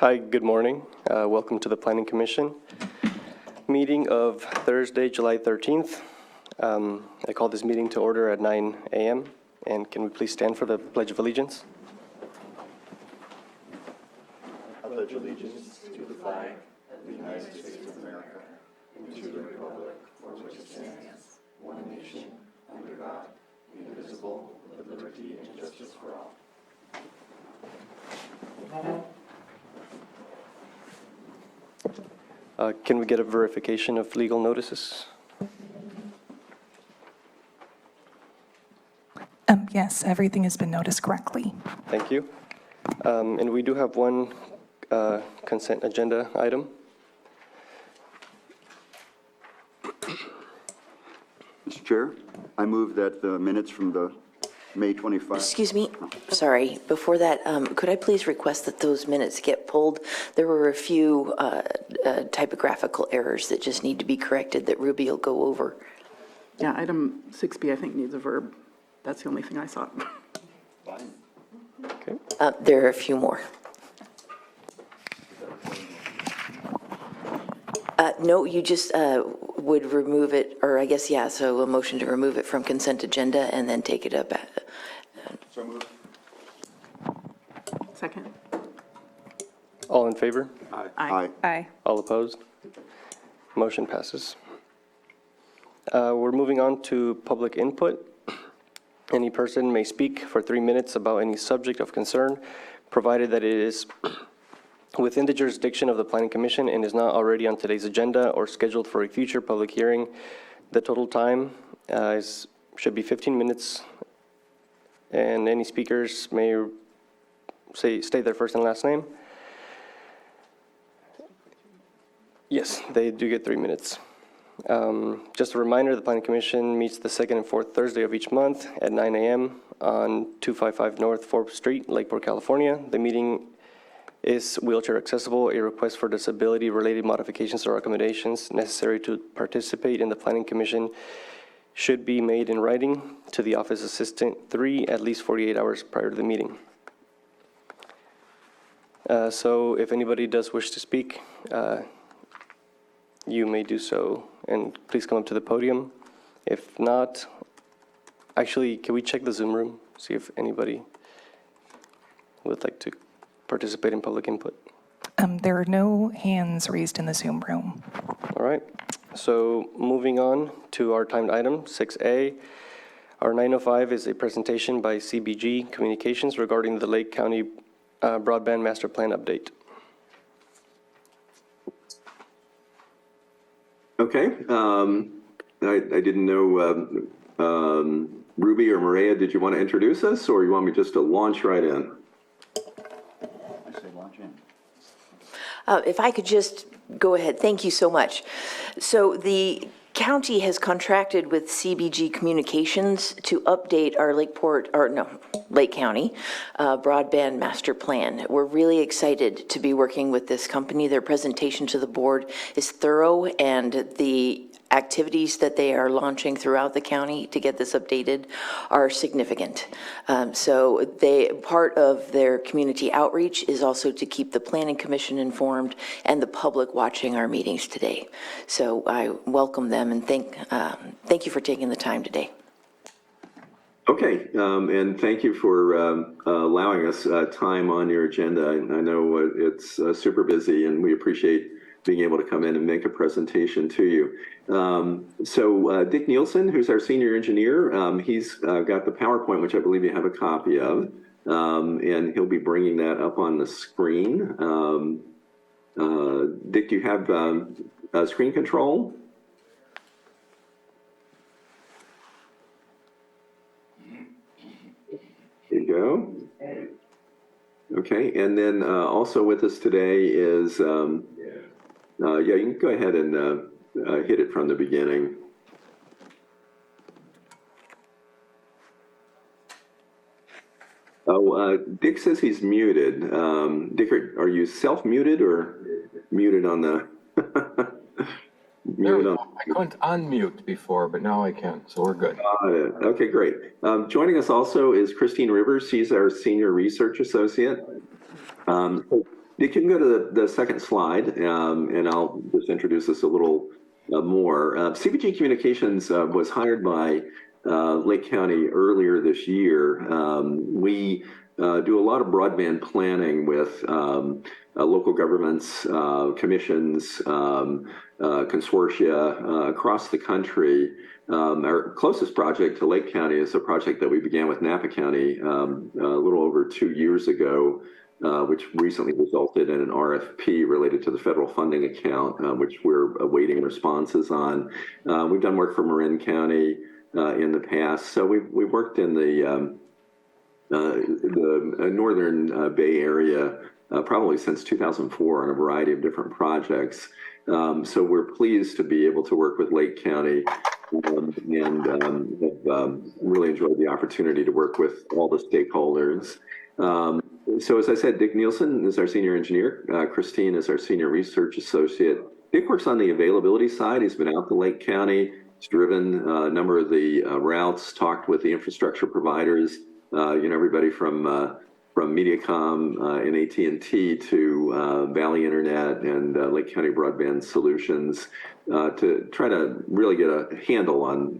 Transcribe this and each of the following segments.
Hi, good morning. Welcome to the Planning Commission meeting of Thursday, July 13th. I call this meeting to order at 9 a.m. And can we please stand for the Pledge of Allegiance? I pledge allegiance to the flag of the United States of America and to the republic for which it stands, one nation, under God, indivisible, with liberty and justice for all. Can we get a verification of legal notices? Yes, everything has been noticed correctly. Thank you. And we do have one consent agenda item. Mr. Chair, I move that the minutes from the May 25. Excuse me, sorry. Before that, could I please request that those minutes get pulled? There were a few typographical errors that just need to be corrected that Ruby will go over. Yeah, item 6B, I think, needs a verb. That's the only thing I saw. Okay. There are a few more. No, you just would remove it, or I guess, yeah, so a motion to remove it from consent agenda and then take it up. So moved. Second. All in favor? Aye. Aye. All opposed? Motion passes. We're moving on to public input. Any person may speak for 3 minutes about any subject of concern, provided that it is within the jurisdiction of the Planning Commission and is not already on today's agenda or scheduled for a future public hearing. The total time should be 15 minutes, and any speakers may state their first and last name. Yes, they do get 3 minutes. Just a reminder, the Planning Commission meets the second and fourth Thursday of each month at 9 a.m. on 255 North 4th Street, Lakeport, California. The meeting is wheelchair accessible. A request for disability-related modifications or recommendations necessary to participate in the Planning Commission should be made in writing to the Office Assistant 3 at least 48 hours prior to the meeting. So if anybody does wish to speak, you may do so, and please come up to the podium. If not, actually, can we check the Zoom room, see if anybody would like to participate in public input? There are no hands raised in the Zoom room. All right, so moving on to our timed item, 6A. Our 9:05 is a presentation by CBG Communications regarding the Lake County Broadband Master Plan update. Okay, I didn't know, Ruby or Maria, did you want to introduce us, or you want me just to launch right in? I say launch in. If I could just go ahead, thank you so much. So the county has contracted with CBG Communications to update our Lake County Broadband Master Plan. We're really excited to be working with this company. Their presentation to the board is thorough, and the activities that they are launching throughout the county to get this updated are significant. So part of their community outreach is also to keep the Planning Commission informed and the public watching our meetings today. So I welcome them and thank you for taking the time today. Okay, and thank you for allowing us time on your agenda. I know it's super busy, and we appreciate being able to come in and make a presentation to you. So Dick Nielsen, who's our senior engineer, he's got the PowerPoint, which I believe you have a copy of, and he'll be bringing that up on the screen. Dick, do you have screen control? There you go. Okay, and then also with us today is, yeah, you can go ahead and hit it from the beginning. Oh, Dick says he's muted. Dick, are you self-muted or muted on the? There we go. I couldn't unmute before, but now I can, so we're good. Okay, great. Joining us also is Christine Rivers. She's our Senior Research Associate. You can go to the second slide, and I'll just introduce this a little more. CBG Communications was hired by Lake County earlier this year. We do a lot of broadband planning with local governments, commissions, consortia across the country. Our closest project to Lake County is a project that we began with Napa County a little over 2 years ago, which recently resulted in an RFP related to the federal funding account, which we're awaiting responses on. We've done work for Marin County in the past, so we've worked in the northern Bay Area probably since 2004 on a variety of different projects. So we're pleased to be able to work with Lake County and have really enjoyed the opportunity to work with all the stakeholders. So as I said, Dick Nielsen is our senior engineer. Christine is our senior research associate. Dick works on the availability side. He's been out to Lake County. He's driven a number of the routes, talked with the infrastructure providers, everybody from Mediacom and AT&T to Valley Internet and Lake County Broadband Solutions to try to really get a handle on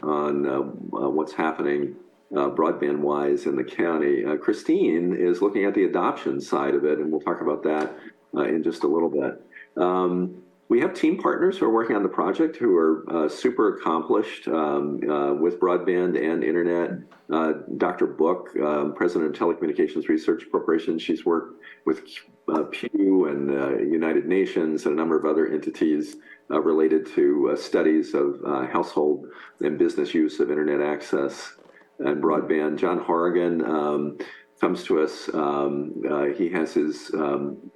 what's happening broadband-wise in the county. Christine is looking at the adoption side of it, and we'll talk about that in just a little bit. We have team partners who are working on the project who are super accomplished with broadband and internet. Dr. Book, president of Telecommunications Research Corporation, she's worked with Pew and United Nations and a number of other entities related to studies of household and business use of internet access and broadband. John Horrigan comes to us. He has his own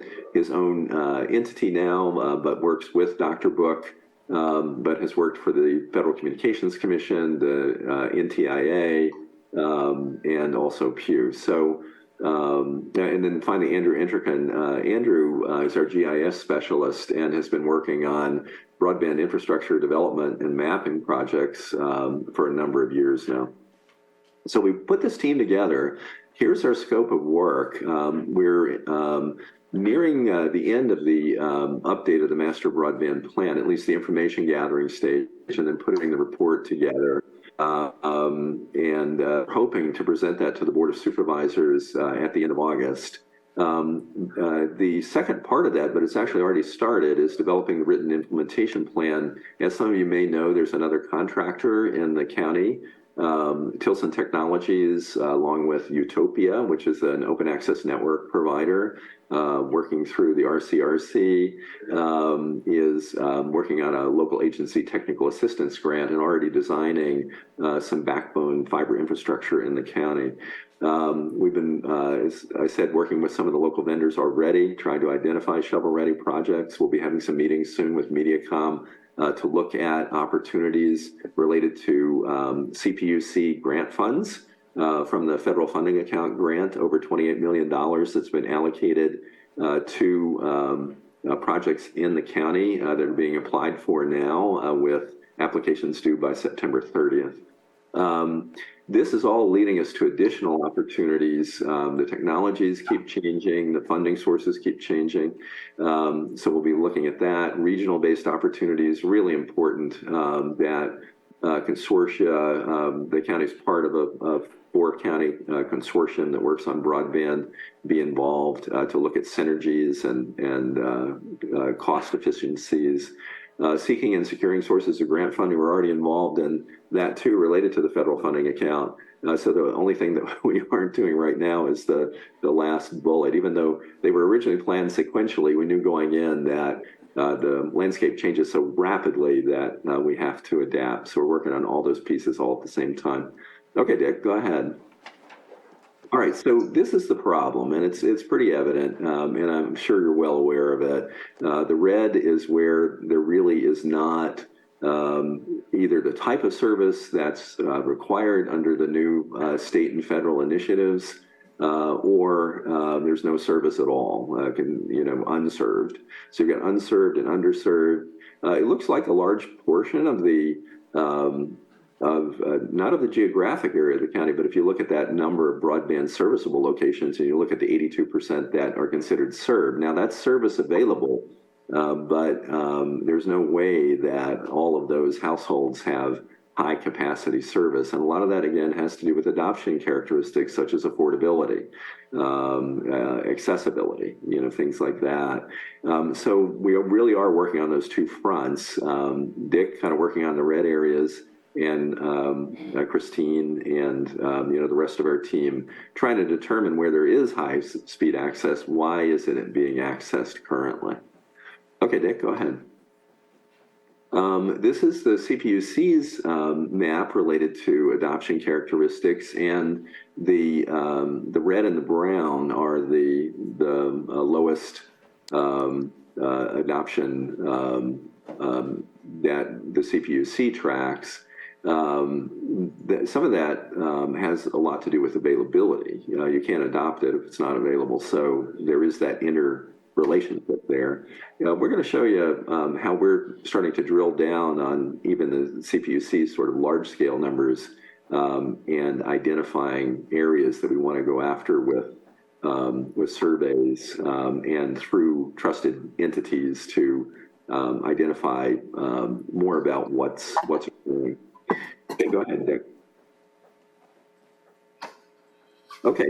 entity now, but works with Dr. Book, but has worked for the Federal Communications Commission, the NTIA, and also Pew. So, and then finally, Andrew Intrican. Andrew is our GIS specialist and has been working on broadband infrastructure development and mapping projects for a number of years now. So we put this team together. Here's our scope of work. We're nearing the end of the update of the master broadband plan, at least the information gathering stage, and then putting the report together and hoping to present that to the Board of Supervisors at the end of August. The second part of that, but it's actually already started, is developing the written implementation plan. As some of you may know, there's another contractor in the county, Tilson Technologies, along with Utopia, which is an open access network provider, working through the RCRC, is working on a local agency technical assistance grant and already designing some backbone fiber infrastructure in the county. We've been, as I said, working with some of the local vendors already, trying to identify shovel-ready projects. We'll be having some meetings soon with Mediacom to look at opportunities related to CPUC grant funds from the federal funding account grant, over $28 million that's been allocated to projects in the county that are being applied for now with applications due by September 30th. This is all leading us to additional opportunities. The technologies keep changing, the funding sources keep changing. So we'll be looking at that. Regional-based opportunities, really important that consortia, the county's part of a four-county consortium that works on broadband, be involved to look at synergies and cost efficiencies. Seeking and securing sources of grant funding, we're already involved in that too, related to the federal funding account. So the only thing that we aren't doing right now is the last bullet. Even though they were originally planned sequentially, we knew going in that the landscape changes so rapidly that we have to adapt. So we're working on all those pieces all at the same time. Okay, Dick, go ahead. All right, so this is the problem, and it's pretty evident, and I'm sure you're well aware of it. The red is where there really is not either the type of service that's required under the new state and federal initiatives, or there's no service at all, unserved. So you've got unserved and underserved. It looks like a large portion of the not of the geographic area of the county, but if you look at that number of broadband serviceable locations and you look at the 82% that are considered served, now that's service available, but there's no way that all of those households have high capacity service. And a lot of that, again, has to do with adoption characteristics such as affordability, accessibility, things like that. So we really are working on those two fronts. Dick kind of working on the red areas, and Christine and the rest of our team trying to determine where there is high speed access, why isn't it being accessed currently? Okay, Dick, go ahead. This is the CPUC's map related to adoption characteristics, and the red and the brown are the lowest adoption that the CPUC tracks. Some of that has a lot to do with availability. You can't adopt it if it's not available, so there is that interrelationship there. We're going to show you how we're starting to drill down on even the CPUC sort of large-scale numbers and identifying areas that we want to go after with surveys and through trusted entities to identify more about what's occurring. Okay, go ahead, Dick. Okay,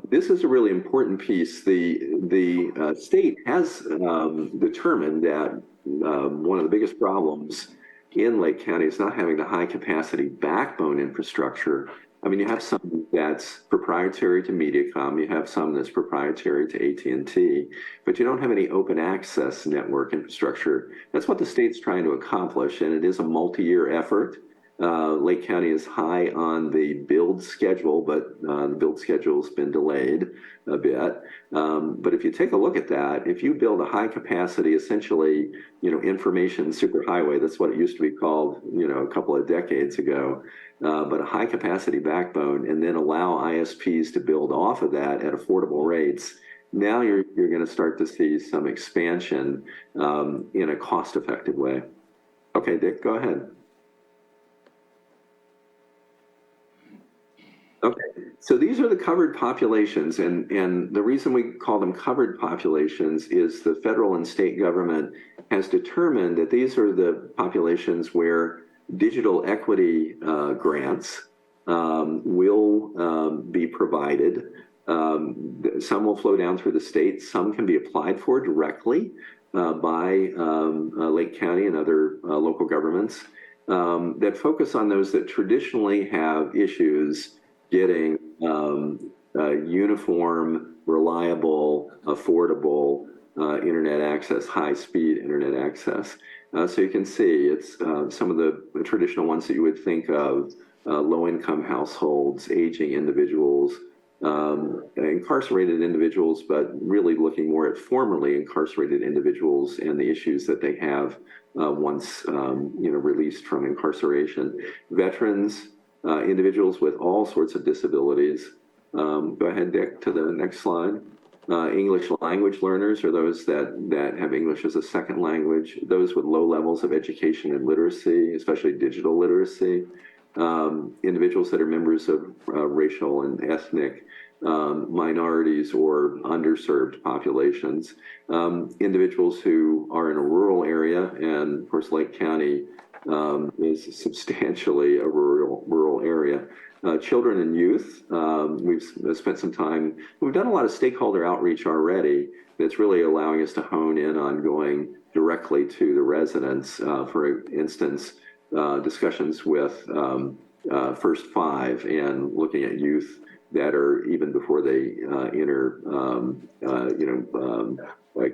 this is a really important piece. The state has determined that one of the biggest problems in Lake County is not having the high capacity backbone infrastructure. I mean, you have some that's proprietary to Mediacom, you have some that's proprietary to AT&T, but you don't have any open access network infrastructure. That's what the state's trying to accomplish, and it is a multi-year effort. Lake County is high on the build schedule, but the build schedule's been delayed a bit. But if you take a look at that, if you build a high capacity, essentially, information superhighway, that's what it used to be called, a couple of decades ago, but a high capacity backbone, and then allow ISPs to build off of that at affordable rates, now you're going to start to see some expansion in a cost-effective way. Okay, Dick, go ahead. Okay, so these are the covered populations, and the reason we call them covered populations is the federal and state government has determined that these are the populations where digital equity grants will be provided. Some will flow down through the state, some can be applied for directly by Lake County and other local governments that focus on those that traditionally have issues getting uniform, reliable, affordable internet access, high-speed internet access. So you can see it's some of the traditional ones that you would think of, low-income households, aging individuals, incarcerated individuals, but really looking more at formerly incarcerated individuals and the issues that they have once released from incarceration. Veterans, individuals with all sorts of disabilities. Go ahead, Dick, to the next slide. English language learners are those that have English as a second language, those with low levels of education and literacy, especially digital literacy, individuals that are members of racial and ethnic minorities or underserved populations, individuals who are in a rural area, and of course Lake County is substantially a rural area. Children and youth, we've spent some time, we've done a lot of stakeholder outreach already that's really allowing us to hone in on going directly to the residents. For instance, discussions with First Five and looking at youth that are even before they enter,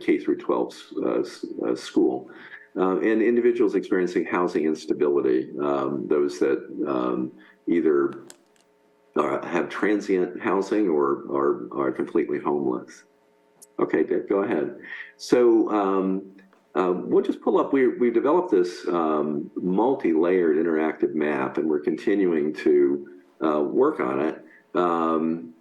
K through 12 school. And individuals experiencing housing instability, those that either have transient housing or are completely homeless. Okay, Dick, go ahead. So we'll just pull up, we've developed this multi-layered interactive map, and we're continuing to work on it.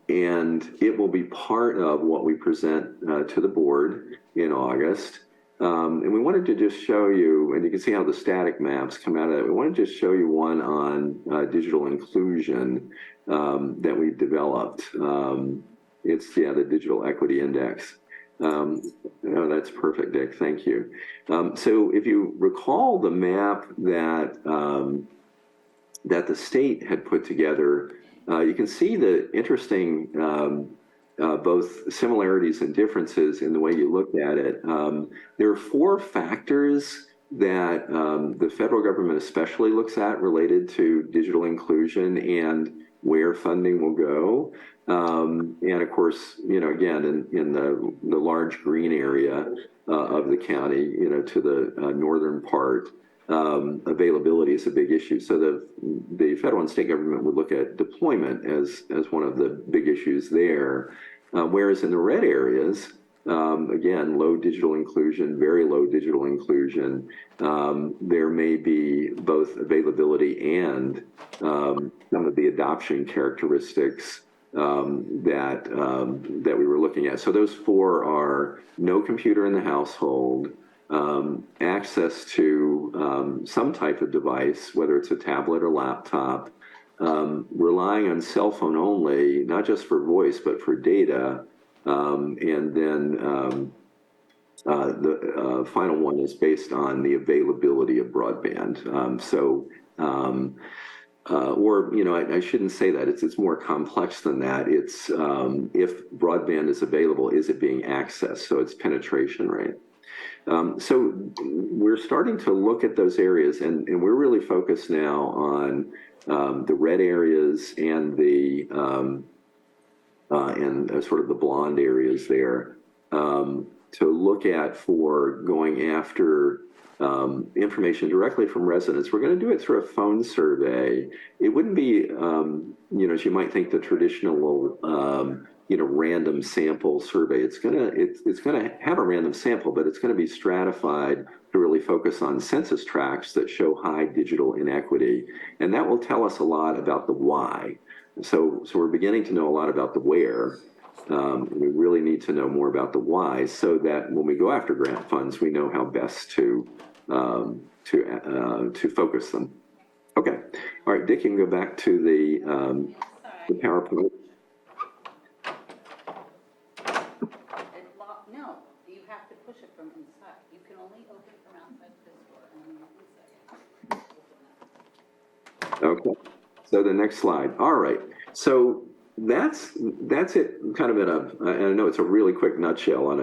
And it will be part of what we present to the board in August. And we wanted to just show you, and you can see how the static maps come out of it. We wanted to just show you one on digital inclusion that we've developed. It's, the Digital Equity Index. Oh, that's perfect, Dick. Thank you. So if you recall the map that that the state had put together, you can see the interesting both similarities and differences in the way you look at it. There are 4 factors that the federal government especially looks at related to digital inclusion and where funding will go. And of course, again, in the large green area of the county, to the northern part, availability is a big issue. So the federal and state government would look at deployment as one of the big issues there. Whereas in the red areas, again, low digital inclusion, very low digital inclusion, there may be both availability and some of the adoption characteristics that we were looking at. So those 4 are no computer in the household, access to some type of device, whether it's a tablet or laptop, relying on cell phone only, not just for voice, but for data. And then the final one is based on the availability of broadband. I shouldn't say that. It's more complex than that. It's if broadband is available, is it being accessed? So it's penetration rate. So we're starting to look at those areas, and we're really focused now on the red areas and the sort of the blonde areas there to look at for going after information directly from residents. We're going to do it through a phone survey. It wouldn't be, as you might think, the traditional, random sample survey. It's going to have a random sample, but it's going to be stratified to really focus on census tracts that show high digital inequity, and that will tell us a lot about the why. So we're beginning to know a lot about the where. We really need to know more about the why, so that when we go after grant funds, we know how best to focus them. Okay, all right, Dick, you can go back to the PowerPoint. No, you have to push it from inside. You can only open from outside this door and then inside. Okay, so the next slide. All right, so that's it, kind of in I know it's a really quick nutshell on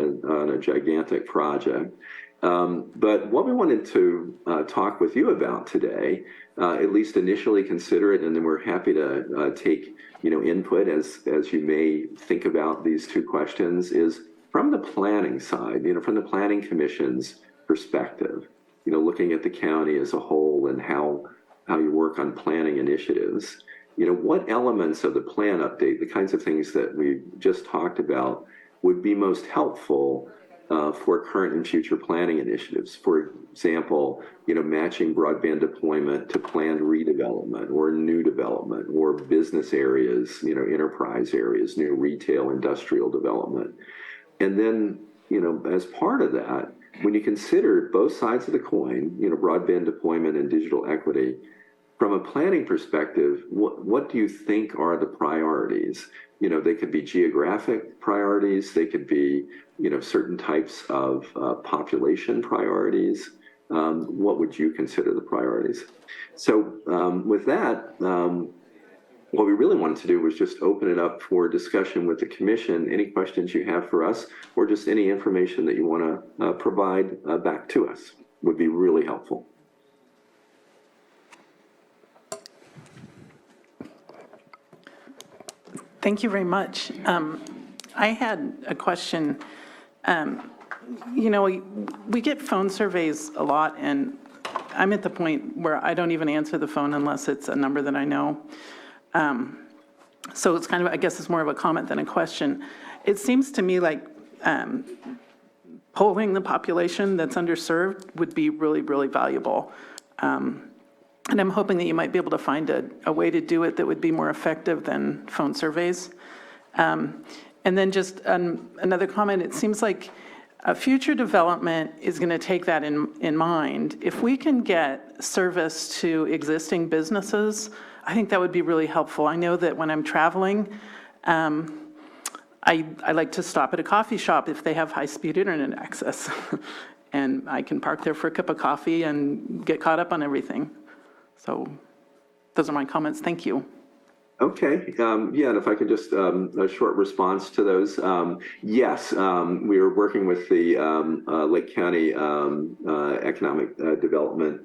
a gigantic project. But what we wanted to talk with you about today, at least initially consider it, and then we're happy to take input as you may think about these 2 questions, is from the planning side, from the Planning Commission's perspective, looking at the county as a whole and how you work on planning initiatives. What elements of the plan update, the kinds of things that we just talked about, would be most helpful for current and future planning initiatives? For example, matching broadband deployment to planned redevelopment or new development, or business areas, enterprise areas, new retail, industrial development. And then, as part of that, when you consider both sides of the coin, broadband deployment and digital equity, from a planning perspective, what do you think are the priorities? They could be geographic priorities. They could be, certain types of population priorities. What would you consider the priorities? So with that, what we really wanted to do was just open it up for discussion with the commission. Any questions you have for us, or just any information that you want to provide back to us, would be really helpful. Thank you very much. I had a question. We get phone surveys a lot, and I'm at the point where I don't even answer the phone unless it's a number that I know. So it's kind of, I guess it's more of a comment than a question. It seems to me like polling the population that's underserved would be really, really valuable. And I'm hoping that you might be able to find a way to do it that would be more effective than phone surveys. And then just another comment, it seems like Future development is going to take that in mind. If we can get service to existing businesses, I think that would be really helpful. I know that when I'm traveling, I like to stop at a coffee shop if they have high-speed internet access. And I can park there for a cup of coffee and get caught up on everything. So those are my comments. Thank you. Okay, yeah, and if I could just, a short response to those. Yes, we are working with the Lake County Economic Development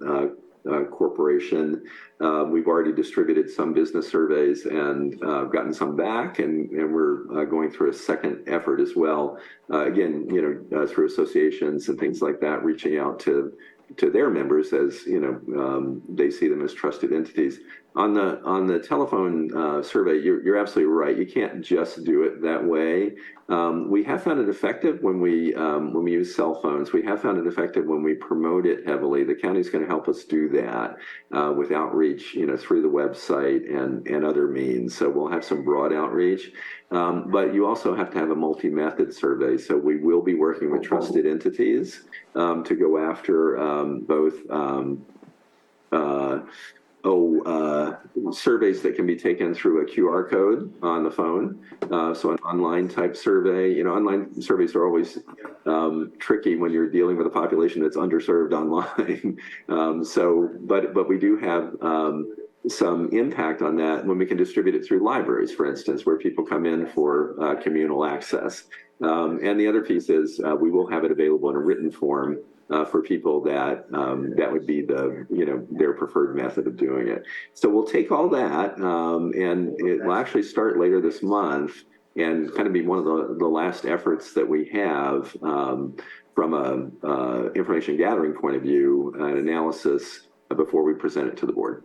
Corporation. We've already distributed some business surveys and gotten some back, and we're going through a second effort as well. Again, through associations and things like that, reaching out to their members as, they see them as trusted entities. On the telephone survey, you're absolutely right. You can't just do it that way. We have found it effective when we use cell phones. We have found it effective when we promote it heavily. The county's going to help us do that with outreach, through the website and other means. So we'll have some broad outreach. But you also have to have a multi-method survey. So we will be working with trusted entities to go after both surveys that can be taken through a QR code on the phone. So an online type survey. Online surveys are always tricky when you're dealing with a population that's underserved online. But we do have some impact on that when we can distribute it through libraries, for instance, where people come in for communal access. And the other piece is we will have it available in a written form for people that would be their preferred method of doing it. So we'll take all that, and it will actually start later this month and kind of be one of the last efforts that we have from a information gathering point of view, an analysis before we present it to the board.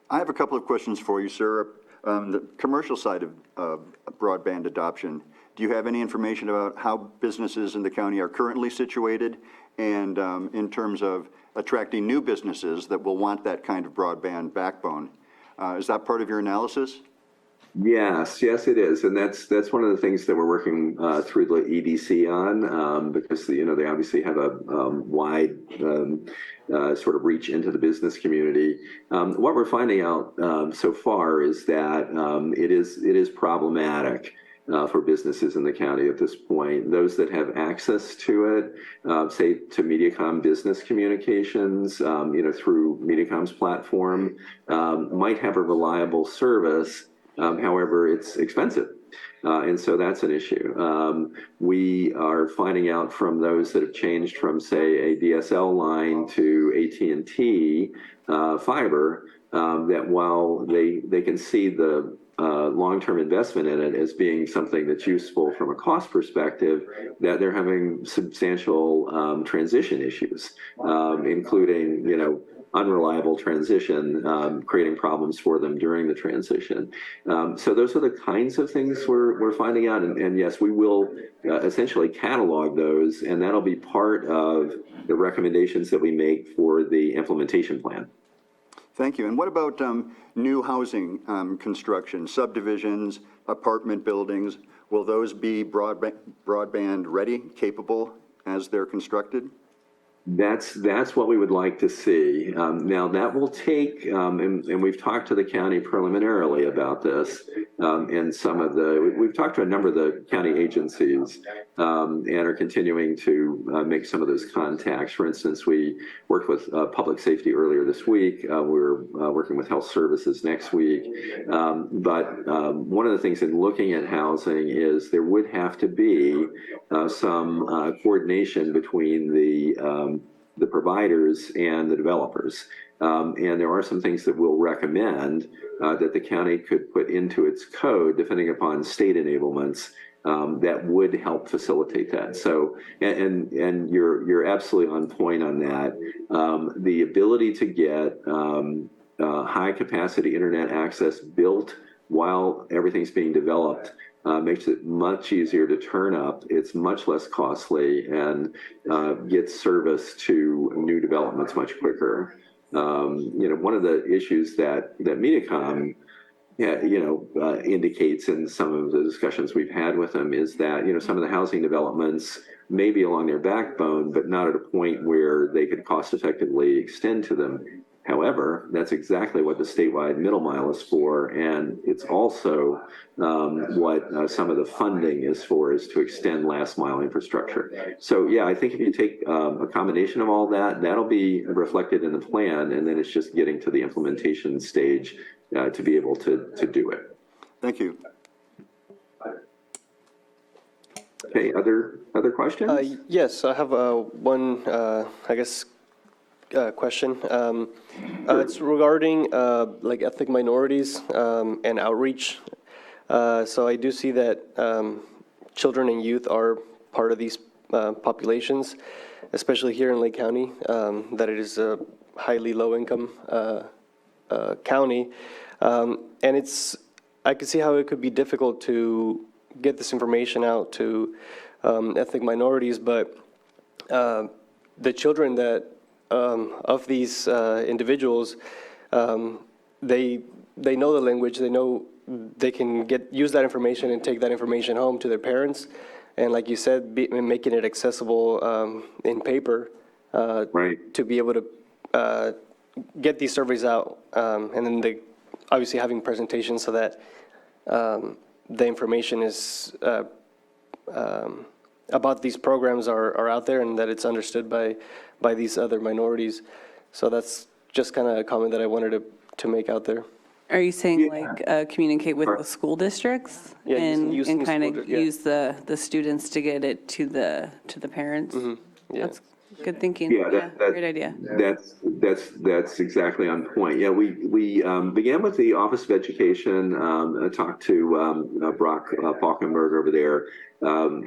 I have a couple of questions for you, sir. The commercial side of broadband adoption, do you have any information about how businesses in the county are currently situated, and in terms of attracting new businesses that will want that kind of broadband backbone? Is that part of your analysis? Yes, it is, and that's one of the things that we're working through the EDC on, because they obviously have a wide sort of reach into the business community. What we're finding out so far is that it is problematic for businesses in the county at this point. Those that have access to it, say to Mediacom Business Communications, through Mediacom's platform, might have a reliable service. However, it's expensive. And so that's an issue. We are finding out from those that have changed from, say, a DSL line to AT&T fiber, that while they can see the long-term investment in it as being something that's useful from a cost perspective, that they're having substantial transition issues, including, unreliable transition, creating problems for them during the transition. So those are the kinds of things we're finding out. And yes, we will essentially catalog those, and that'll be part of the recommendations that we make for the implementation plan. Thank you. And what about new housing construction, subdivisions, apartment buildings? Will those be broadband ready, capable as they're constructed? That's what we would like to see. Now that will take, and we've talked to the county preliminarily about this, and we've talked to a number of the county agencies, and are continuing to make some of those contacts. For instance, we worked with public safety earlier this week. We're working with health services next week. But one of the things in looking at housing is there would have to be some coordination between the providers and the developers. And there are some things that we'll recommend that the county could put into its code, depending upon state enablements, that would help facilitate that. So, and you're absolutely on point on that. The ability to get high capacity internet access built while everything's being developed makes it much easier to turn up. It's much less costly and gets service to new developments much quicker. One of the issues that Mediacom indicates in some of the discussions we've had with them is that, some of the housing developments may be along their backbone, but not at a point where they could cost effectively extend to them. However, that's exactly what the statewide middle mile is for, and it's also what some of the funding is for, is to extend last mile infrastructure. So yeah, I think if you take a combination of all that, that'll be reflected in the plan, and then it's just getting to the implementation stage to be able to do it. Thank you. Okay, other questions? Yes, I have one, question. It's regarding like ethnic minorities and outreach. So I do see that children and youth are part of these populations, especially here in Lake County, that it is a highly low-income county. And I could see how it could be difficult to get this information out to ethnic minorities, but the children that of these individuals, they know the language, they know they can use that information and take that information home to their parents, and like you said, making it accessible in paper Right. to be able to get these surveys out, and then obviously having presentations so that the information is about these programs are out there and that it's understood by these other minorities. So that's just kind of a comment that I wanted to make out there. Are you saying like communicate with the school districts Yeah, using and kind school of yeah. use the students to get it to the parents? Yeah. That's good thinking. Yeah, Great idea. That's exactly on point. Yeah, we began with the Office of Education. I talked to Brock Falkenberg over there.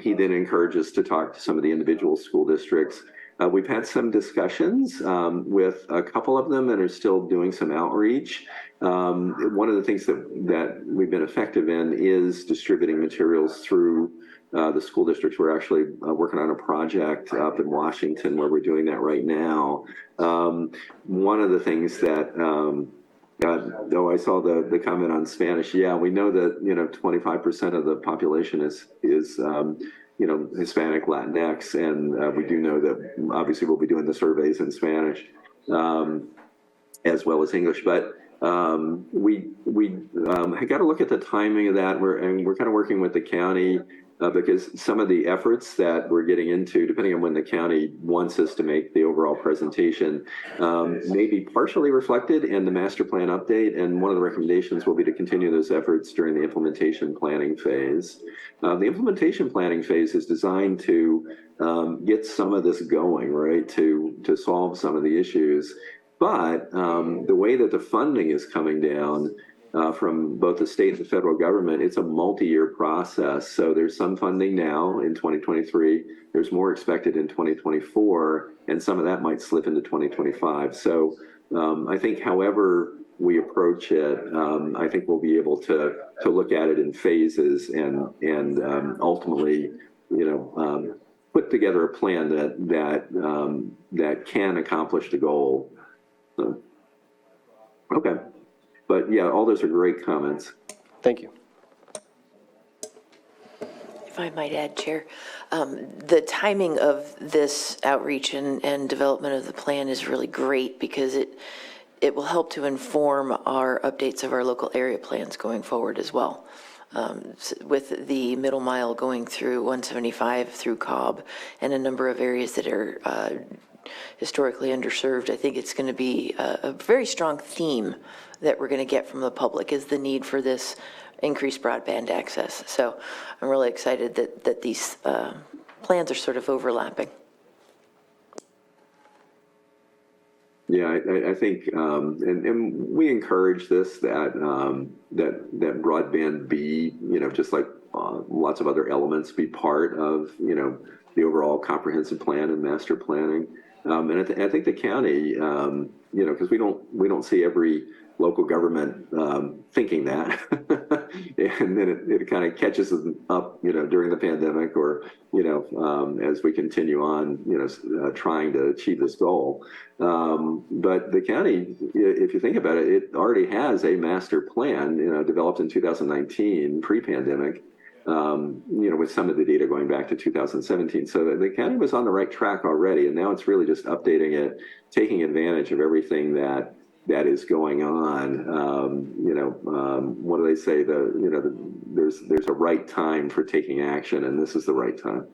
He then encouraged us to talk to some of the individual school districts. We've had some discussions with a couple of them that are still doing some outreach. One of the things that we've been effective in is distributing materials through the school districts. We're actually working on a project up in Washington where we're doing that right now. One of the things that, though I saw the comment on Spanish, yeah, we know that 25% of the population is Hispanic, Latinx, and we do know that obviously we'll be doing the surveys in Spanish as well as English, but we got to look at the timing of that. We're kind of working with the county because some of the efforts that we're getting into, depending on when the county wants us to make the overall presentation, may be partially reflected in the master plan update. And one of the recommendations will be to continue those efforts during the implementation planning phase. The implementation planning phase is designed to get some of this going, right, to solve some of the issues. But the way that the funding is coming down from both the state and the federal government, it's a multi-year process. So there's some funding now in 2023. There's more expected in 2024, and some of that might slip into 2025. So I think however we approach it, I think we'll be able to look at it in phases and ultimately, put together a plan that can accomplish the goal. So, okay. But yeah, all those are great comments. Thank you. If I might add, Chair, the timing of this outreach and development of the plan is really great because it will help to inform our updates of our local area plans going forward as well. With the middle mile going through 175 through Cobb and a number of areas that are historically underserved, I think it's going to be a very strong theme that we're going to get from the public is the need for this increased broadband access. So I'm really excited that these plans are sort of overlapping. Yeah, I think, and we encourage this, that broadband be, just like lots of other elements, be part of, the overall comprehensive plan and master planning. And I think the county, because we don't see every local government thinking that, and then it kind of catches them up, during the pandemic, or as we continue on, trying to achieve this goal. But the county, if you think about it, it already has a master plan, developed in 2019, pre-pandemic. With some of the data going back to 2017. So the county was on the right track already, and now it's really just updating it, taking advantage of everything that is going on. What do they say? There's a right time for taking action, and this is the right time.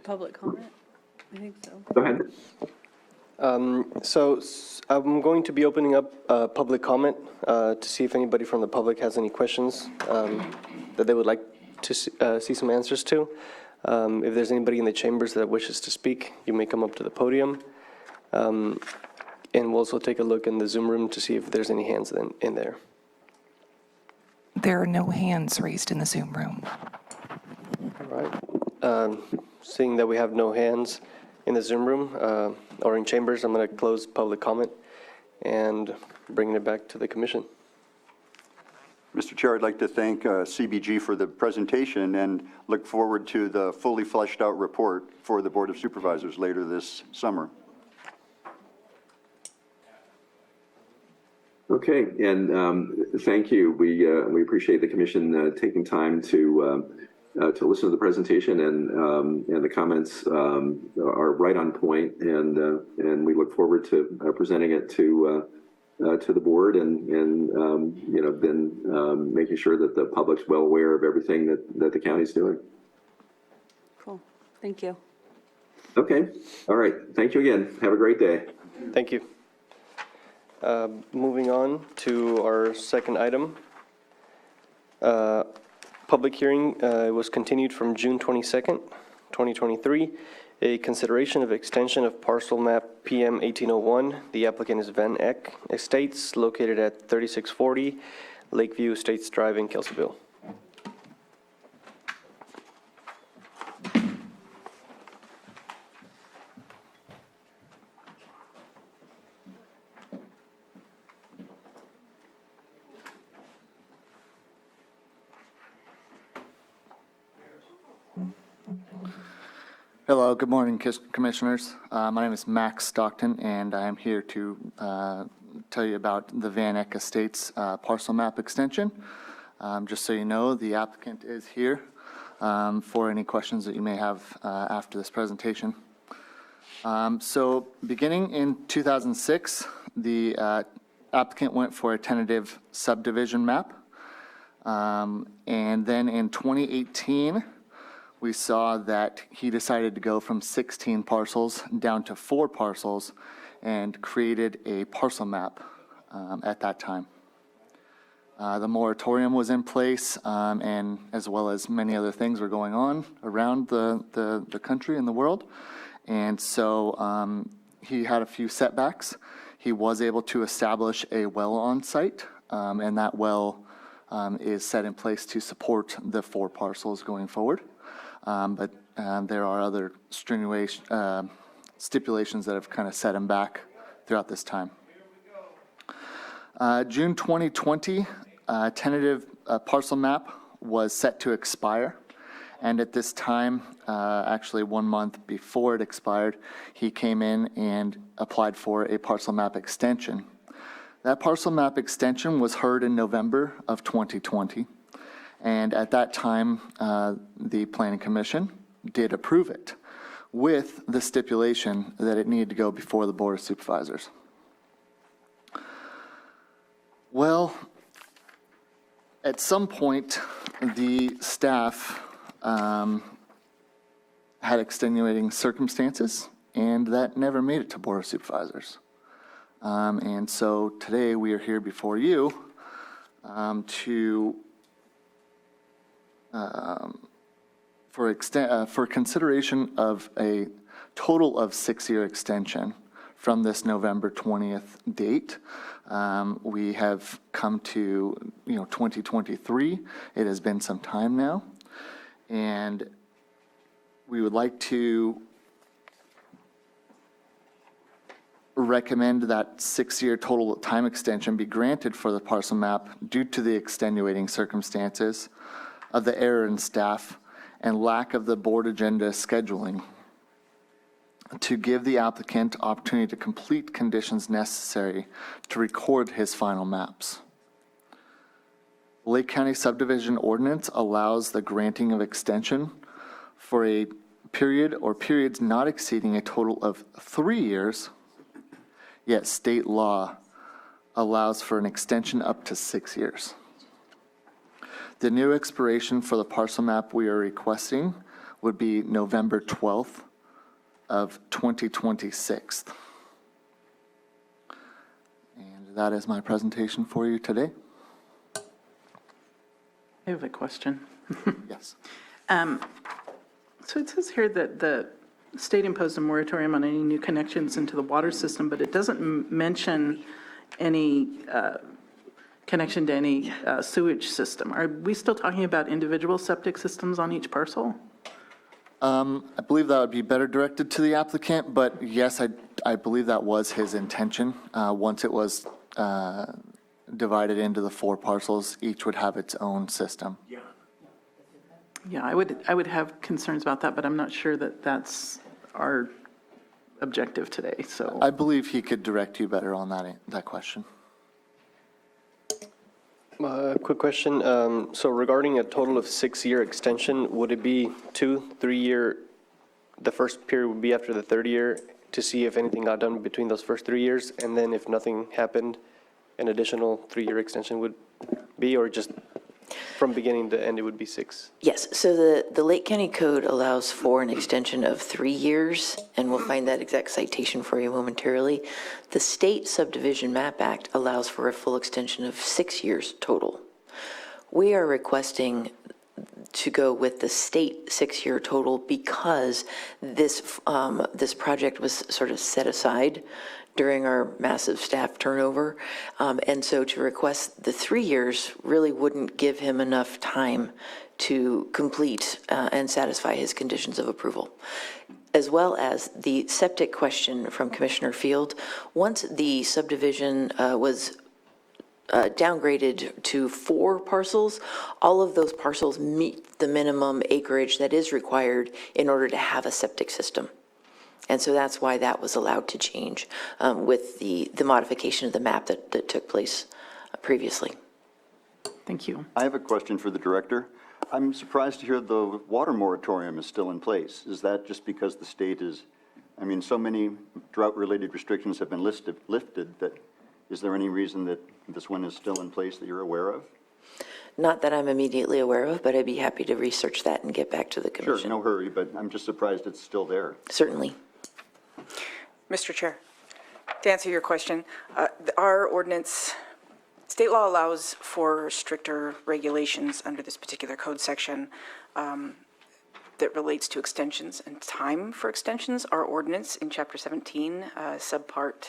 Public comment? I think so. Go ahead. So I'm going to be opening up public comment to see if anybody from the public has any questions that they would like to see some answers to. If there's anybody in the chambers that wishes to speak, you may come up to the podium. And we'll also take a look in the Zoom room to see if there's any hands in there. There are no hands raised in the Zoom room. All right. Seeing that we have no hands in the Zoom room or in chambers, I'm going to close public comment and bring it back to the commission. Mr. Chair, I'd like to thank CBG for the presentation and look forward to the fully fleshed out report for the Board of Supervisors later this summer. Okay, and thank you. We appreciate the commission taking time to listen to the presentation, and the comments are right on point, and we look forward to presenting it to the board, and then making sure that the public's well aware of everything that the county's doing. Cool. Thank you. Okay. All right. Thank you again. Have a great day. Thank you. Moving on to our second item. Public hearing was continued from June 22nd, 2023. A consideration of extension of parcel map PM 1801. The applicant is Van Eck Estates, located at 3640 Lakeview Estates Drive in Kelseyville. Hello, good morning, Commissioners. My name is Max Stockton, and I am here to tell you about the Van Eck Estates parcel map extension. Just so you know, the applicant is here for any questions that you may have after this presentation. So beginning in 2006, the applicant went for a tentative subdivision map. And then in 2018, we saw that he decided to go from 16 parcels down to 4 parcels and created a parcel map at that time. The moratorium was in place, and as well as many other things were going on around the country and the world. And so he had a few setbacks. He was able to establish a well on site, and that well is set in place to support the 4 parcels going forward. But there are other stipulations that have kind of set him back throughout this time. June 2020, tentative parcel map was set to expire. And at this time, actually 1 month before it expired, he came in and applied for a parcel map extension. That parcel map extension was heard in November of 2020. And at that time, the Planning Commission did approve it with the stipulation that it needed to go before the Board of Supervisors. Well, at some point, the staff had extenuating circumstances, and that never made it to Board of Supervisors. And so today we are here before you for consideration of a total of 6-year extension from this November 20th date. We have come to 2023. It has been some time now, And we would like to recommend that 6-year total time extension be granted for the parcel map due to the extenuating circumstances of the error in staff and lack of the board agenda scheduling, to give the applicant opportunity to complete conditions necessary to record his final maps. Lake County subdivision ordinance allows the granting of extension for a period or periods not exceeding a total of 3 years, yet state law allows for an extension up to 6 years. The new expiration for the parcel map we are requesting would be November 12th of 2026. And that is my presentation for you today. I have a question. Yes. So it says here that the state imposed a moratorium on any new connections into the water system, but it doesn't mention any connection to any sewage system. Are we still talking about individual septic systems on each parcel? I believe that would be better directed to the applicant, but yes, I believe that was his intention. Once it was divided into the 4 parcels, each would have its own system. Yeah, I would have concerns about that, but I'm not sure that that's our objective today, so. I believe he could direct you better on that question. Quick question. So regarding a total of 6-year extension, would it be 2, 3-year, the first period would be after the 3rd year to see if anything got done between those first 3 years, and then if nothing happened, an additional 3-year extension would be, or just from beginning to end, it would be 6? Yes, so the Lake County Code allows for an extension of 3 years, and we'll find that exact citation for you momentarily. The State Subdivision Map Act allows for a full extension of 6 years total. We are requesting to go with the state 6-year total because this project was sort of set aside during our massive staff turnover. And so to request the 3 years really wouldn't give him enough time to complete and satisfy his conditions of approval. As well as the septic question from Commissioner Field. Once the subdivision was downgraded to 4 parcels, all of those parcels meet the minimum acreage that is required in order to have a septic system. And so that's why that was allowed to change with the modification of the map that took place previously. Thank you. I have a question for the director. I'm surprised to hear the water moratorium is still in place. Is that just because the state is, I mean, so many drought-related restrictions have been lifted that, is there any reason that this one is still in place that you're aware of? Not that I'm immediately aware of, but I'd be happy to research that and get back to the commission. Sure, no hurry, but I'm just surprised it's still there. Certainly. Mr. Chair, to answer your question, our ordinance, state law allows for stricter regulations under this particular code section that relates to extensions and time for extensions. Our ordinance in Chapter 17, subpart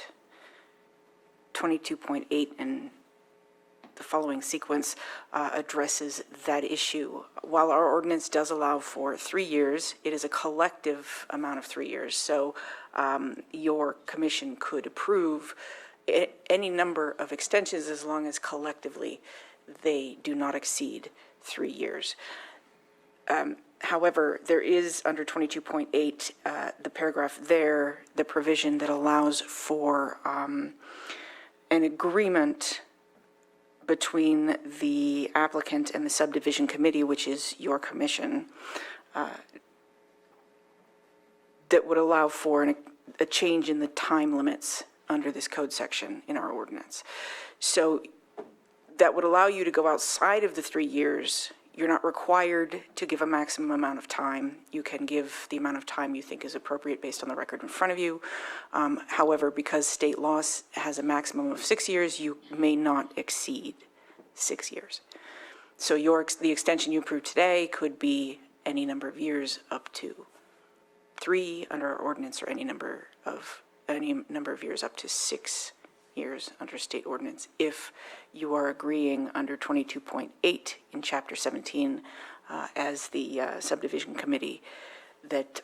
22.8 and the following sequence addresses that issue. While our ordinance does allow for 3 years, it is a collective amount of 3 years. So your commission could approve any number of extensions as long as collectively they do not exceed 3 years. However, there is under 22.8, the paragraph there, the provision that allows for an agreement between the applicant and the subdivision committee, which is your commission, that would allow for a change in the time limits under this code section in our ordinance. So that would allow you to go outside of the 3 years. You're not required to give a maximum amount of time. You can give the amount of time you think is appropriate based on the record in front of you. However, because state law has a maximum of 6 years, you may not exceed 6 years. So the extension you approved today could be any number of years up to 3 under our ordinance, or any number of years up to 6 years under state ordinance, if you are agreeing under 22.8 in Chapter 17 as the subdivision committee, that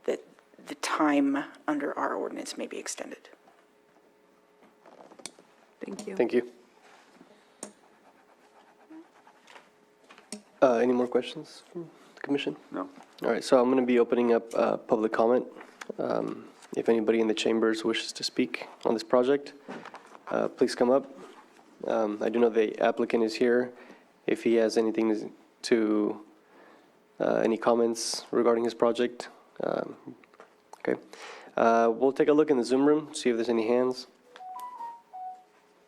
the time under our ordinance may be extended. Thank you. Thank you. Any more questions from the commission? No. All right, so I'm going to be opening up public comment. If anybody in the chambers wishes to speak on this project, please come up. I do know the applicant is here. If he has anything to, any comments regarding his project. Okay. We'll take a look in the Zoom room, see if there's any hands.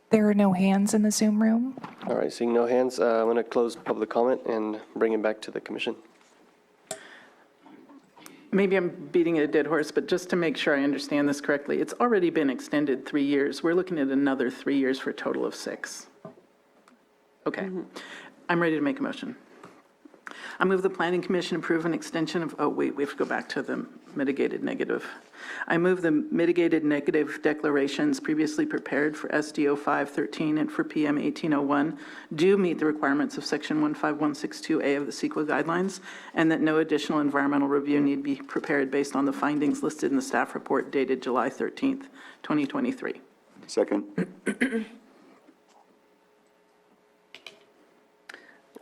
There are no hands in the Zoom room. All right, seeing no hands, I'm going to close public comment and bring it back to the commission. Maybe I'm beating a dead horse, but just to make sure I understand this correctly, it's already been extended 3 years. We're looking at another 3 years for a total of 6. Okay. I'm ready to make a motion. I move the Planning Commission approve an extension of, oh, wait, we have to go back to the mitigated negative. I move the mitigated negative declarations previously prepared for SDO 513 and for PM 1801 do meet the requirements of Section 15162A of the CEQA guidelines, and that no additional environmental review need be prepared based on the findings listed in the staff report dated July 13th, 2023. Second.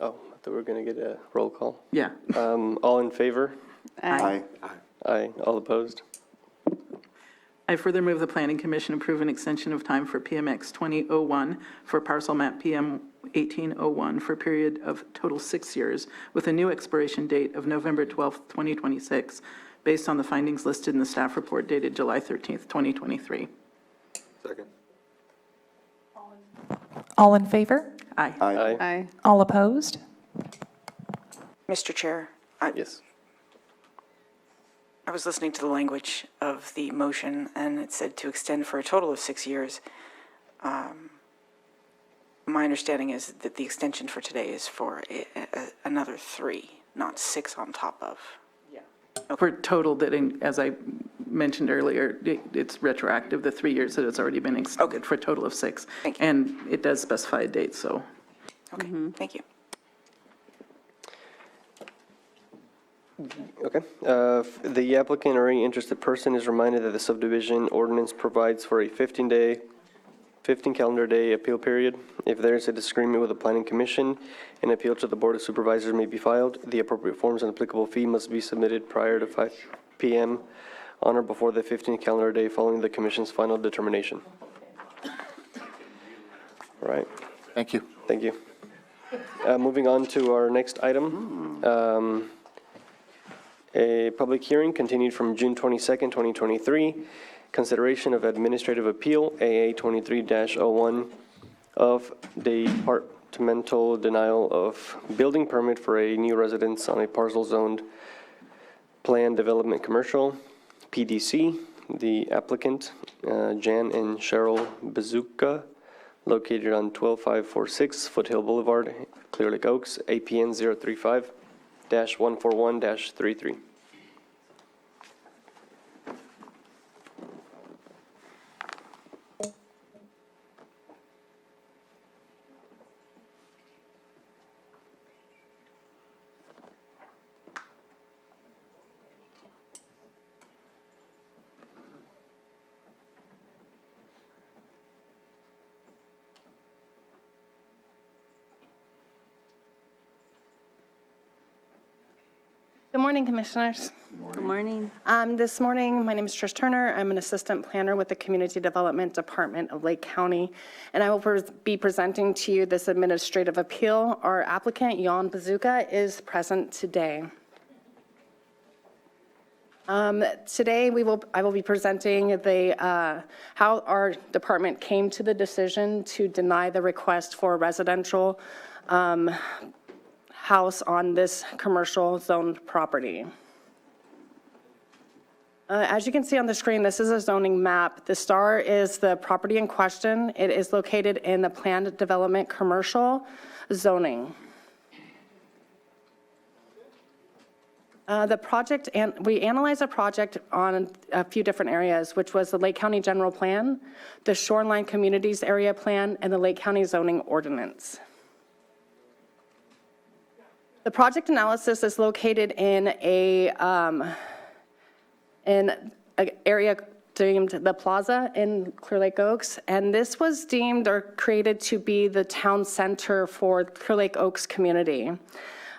Oh, I thought we were going to get a roll call. Yeah. All in favor? Aye. Aye. All opposed? I further move the Planning Commission approve an extension of time for PMX 2001 for parcel map PM 1801 for a period of total 6 years with a new expiration date of November 12th, 2026, based on the findings listed in the staff report dated July 13th, 2023. Second. All in favor? Aye. Aye. Aye. All opposed? Mr. Chair, Yes. I was listening to the language of the motion, and it said to extend for a total of 6 years. My understanding is that the extension for today is for another 3, not 6 on top of. For total that, as I mentioned earlier, it's retroactive, the 3 years that it's already been extended for a total of 6. Thank you. And it does specify a date, so. Okay, thank you. Okay. The applicant or any interested person is reminded that the subdivision ordinance provides for a 15 calendar day appeal period. If there is a disagreement with the planning commission, an appeal to the board of supervisors may be filed. The appropriate forms and applicable fee must be submitted prior to 5 p.m. on or before the 15th calendar day following the commission's final determination. All right. Thank you. Thank you. Moving on to our next item. A public hearing continued from June 22nd, 2023. Consideration of administrative appeal, AA 23-01, of departmental denial of building permit for a new residence on a parcel zoned planned development commercial, PDC. The applicant, Jan and Cheryl Bazooka, located on 12546 Foothill Boulevard, Clear Lake Oaks, APN 035-141-33. Good morning, Commissioners. Good morning. This morning, my name is Trish Turner. I'm an assistant planner with the Community Development Department of Lake County, and I will be presenting to you this administrative appeal. Our applicant, Jan Bazooka, is present today. Today, I will be presenting how our department came to the decision to deny the request for a residential house on this commercial zoned property. As you can see on the screen, this is a zoning map. The star is the property in question. It is located in the planned development commercial zoning. The project, and we analyzed the project on a few different areas, which was the Lake County General Plan, the Shoreline Communities Area Plan, and the Lake County Zoning Ordinance. The project analysis is located in an area deemed the Plaza in Clear Lake Oaks, and this was deemed or created to be the town center for Clear Lake Oaks community.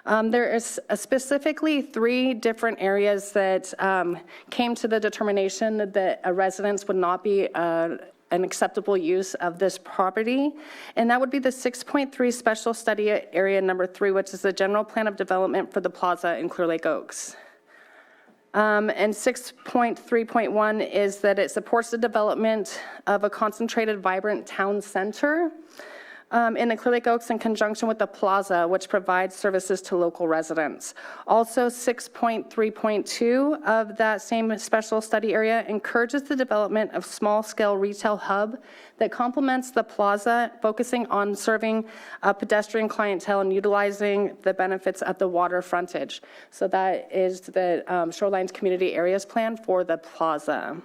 There is specifically 3 different areas that came to the determination that a residence would not be an acceptable use of this property, and that would be the 6.3 Special Study Area Number 3, which is the general plan of development for the plaza in Clear Lake Oaks. And 6.3.1 is that it supports the development of a concentrated, vibrant town center in the Clear Lake Oaks in conjunction with the plaza, which provides services to local residents. Also, 6.3.2 of that same special study area encourages the development of small-scale retail hub that complements the plaza, focusing on serving a pedestrian clientele and utilizing the benefits of the water frontage. So that is the Shorelines Community Areas Plan for the plaza.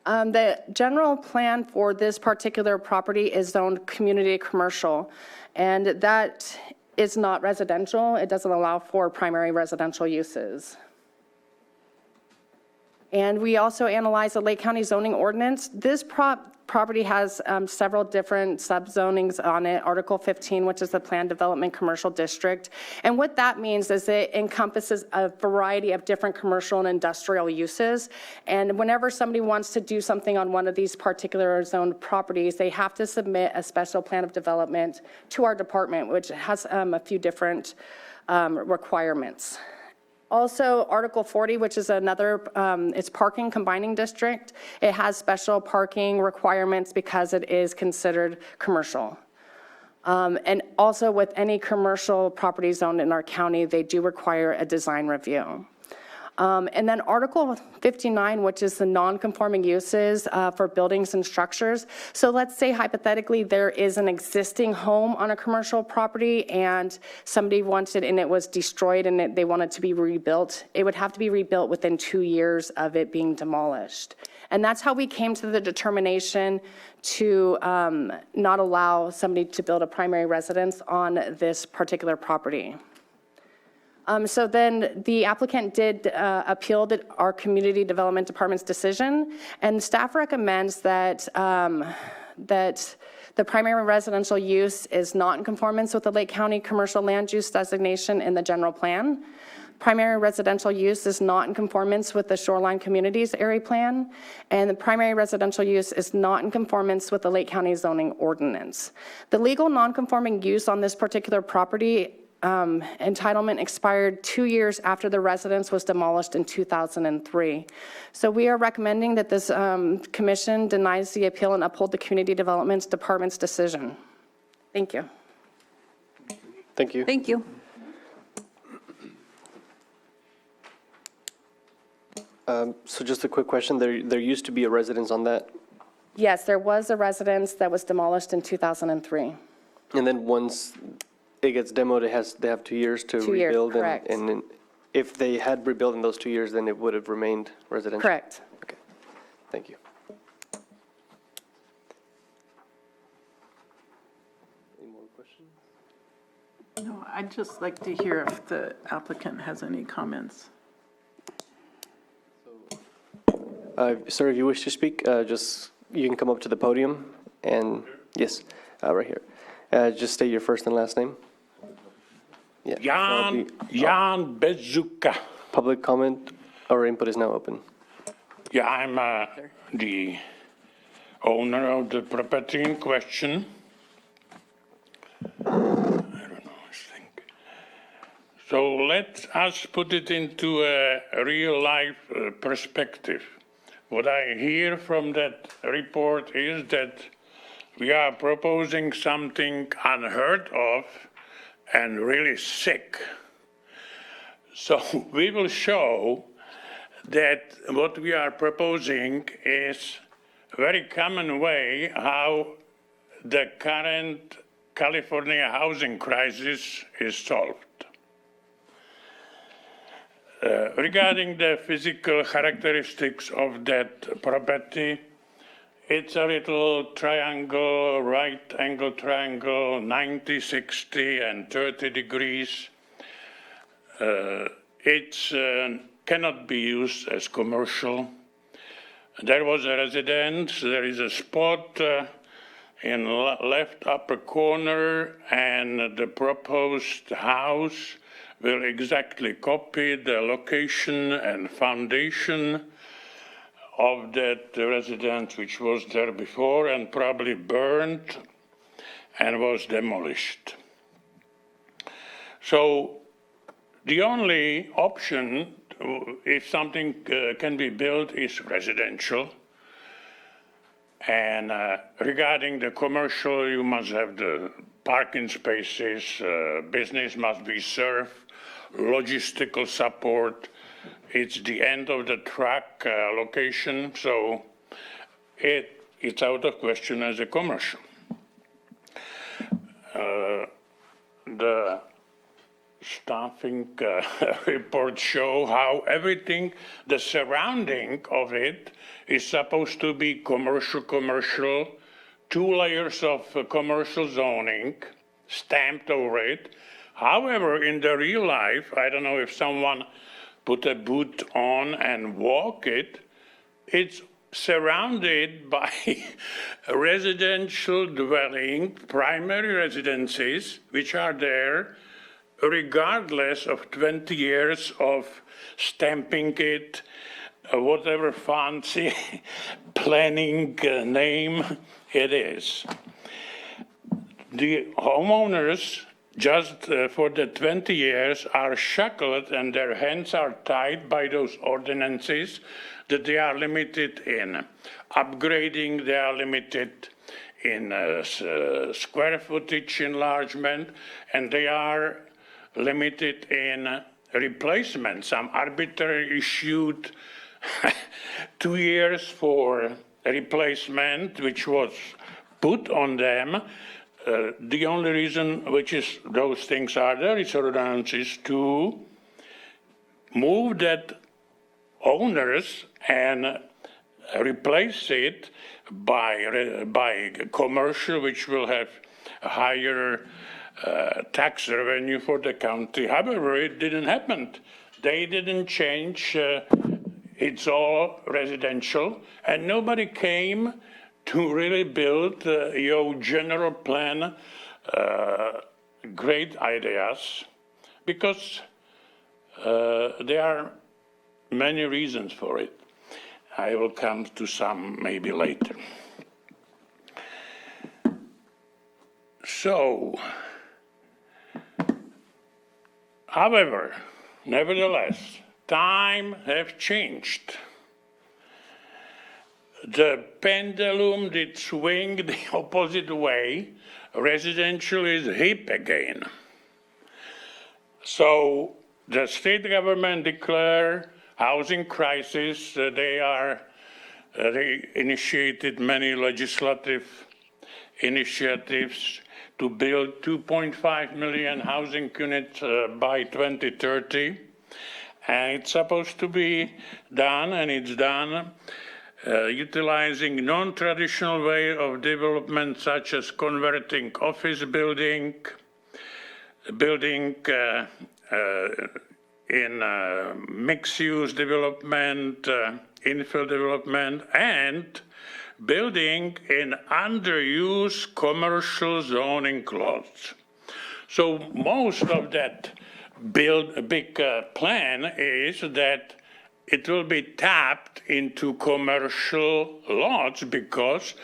The general plan for this particular property is zoned community commercial, and that is not residential. It doesn't allow for primary residential uses. And we also analyzed the Lake County zoning ordinance. This property has several different subzonings on it. Article 15, which is the Planned Development Commercial District. And what that means is it encompasses a variety of different commercial and industrial uses. And whenever somebody wants to do something on one of these particular zoned properties, they have to submit a special plan of development to our department, which has a few different requirements. Also, Article 40, which is another, it's parking combining district. It has special parking requirements because it is considered commercial. And also with any commercial property zoned in our county, they do require a design review. And then Article 59, which is the non-conforming uses for buildings and structures. So let's say hypothetically there is an existing home on a commercial property and somebody wanted and it was destroyed and they wanted to be rebuilt. It would have to be rebuilt within 2 years of it being demolished. And that's how we came to the determination to not allow somebody to build a primary residence on this particular property. So then the applicant did appeal our Community Development Department's decision, and staff recommends that that the primary residential use is not in conformance with the Lake County Commercial Land Use designation in the general plan. Primary residential use is not in conformance with the Shoreline Communities Area Plan, and the primary residential use is not in conformance with the Lake County zoning ordinance. The legal non-conforming use on this particular property entitlement expired 2 years after the residence was demolished in 2003. So we are recommending that this commission denies the appeal and uphold the Community Development Department's decision. Thank you. Thank you. Thank you. So just a quick question. There used to be a residence on that, Yes, there was a residence that was demolished in 2003. and then once it gets demoed, they have 2 years to 2 years, rebuild. correct. And then if they had rebuilt in those 2 years, then it would have remained residential? Correct. Okay, thank you. Any more questions? No, I'd just like to hear if the applicant has any comments. Sir, if you wish to speak, you can come up to the podium, and yes, right here. Just state your first and last name. Yeah. Jan Bezuka. Public comment or input is now open. Yeah, I'm the owner of the property in question. I don't know, I think. So let us put it into a real life perspective. What I hear from that report is that we are proposing something unheard of and really sick. So we will show that what we are proposing is a very common way how the current California housing crisis is solved. Regarding the physical characteristics of that property, it's a little triangle, right angle triangle, 90, 60, and 30 degrees. It cannot be used as commercial. There was a residence. There is a spot in left upper corner, and the proposed house will exactly copy the location and foundation of that residence which was there before and probably burned and was demolished. So the only option, if something can be built, is residential. And regarding the commercial, you must have the parking spaces, business must be served, logistical support. It's the end of the track location, so it's out of question as a commercial. The staffing reports show how everything, the surrounding of it, is supposed to be commercial, 2 layers of commercial zoning stamped over it. However, in the real life, I don't know if someone put a boot on and walk it, it's surrounded by residential dwelling, primary residences, which are there regardless of 20 years of stamping it, whatever fancy planning name it is. The homeowners, just for the 20 years, are shackled and their hands are tied by those ordinances that they are limited in upgrading, they are limited in square footage enlargement, and they are limited in replacement. Some arbitrary issued 2 years for replacement, which was put on them. The only reason which is those things are there is ordinances to move that owners and replace it by commercial, which will have a higher tax revenue for the county. However, it didn't happen. They didn't change. It's all residential, and nobody came to really build your general plan great ideas, because there are many reasons for it. I will come to some maybe later. So, however, nevertheless, time have changed. The pendulum did swing the opposite way. Residential is hip again. So the state government declared housing crisis. They initiated many legislative initiatives to build 2.5 million housing units by 2030. And it's supposed to be done, and it's done. Utilizing non-traditional way of development, such as converting office building in mixed-use development, infill development, and building in underused commercial zoning lots. So most of that big plan is that it will be tapped into commercial lots because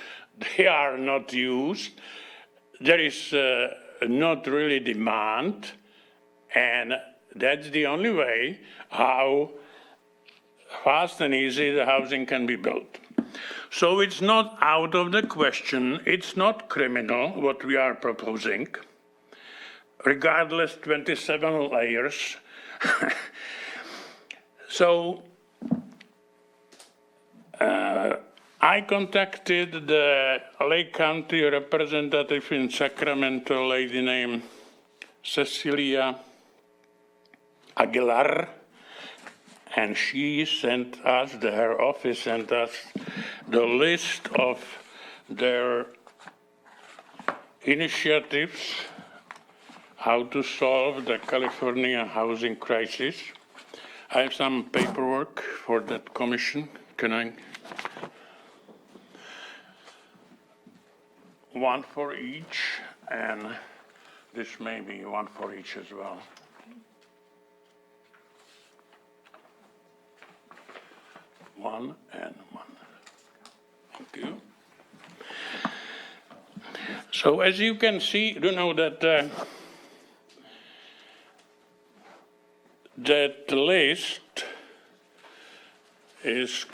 they are not used. There is not really demand, and that's the only way how fast and easy the housing can be built. So it's not out of the question, it's not criminal what we are proposing. Regardless, 27 layers. So I contacted the Lake County representative in Sacramento, a lady named Cecilia Aguilar, and she sent us, her office sent us the list of their initiatives how to solve the California housing crisis. I have some paperwork for that commission. Can I? One for each, and this may be one for each as well. One and one. Thank you. So as you can see, you know that that list is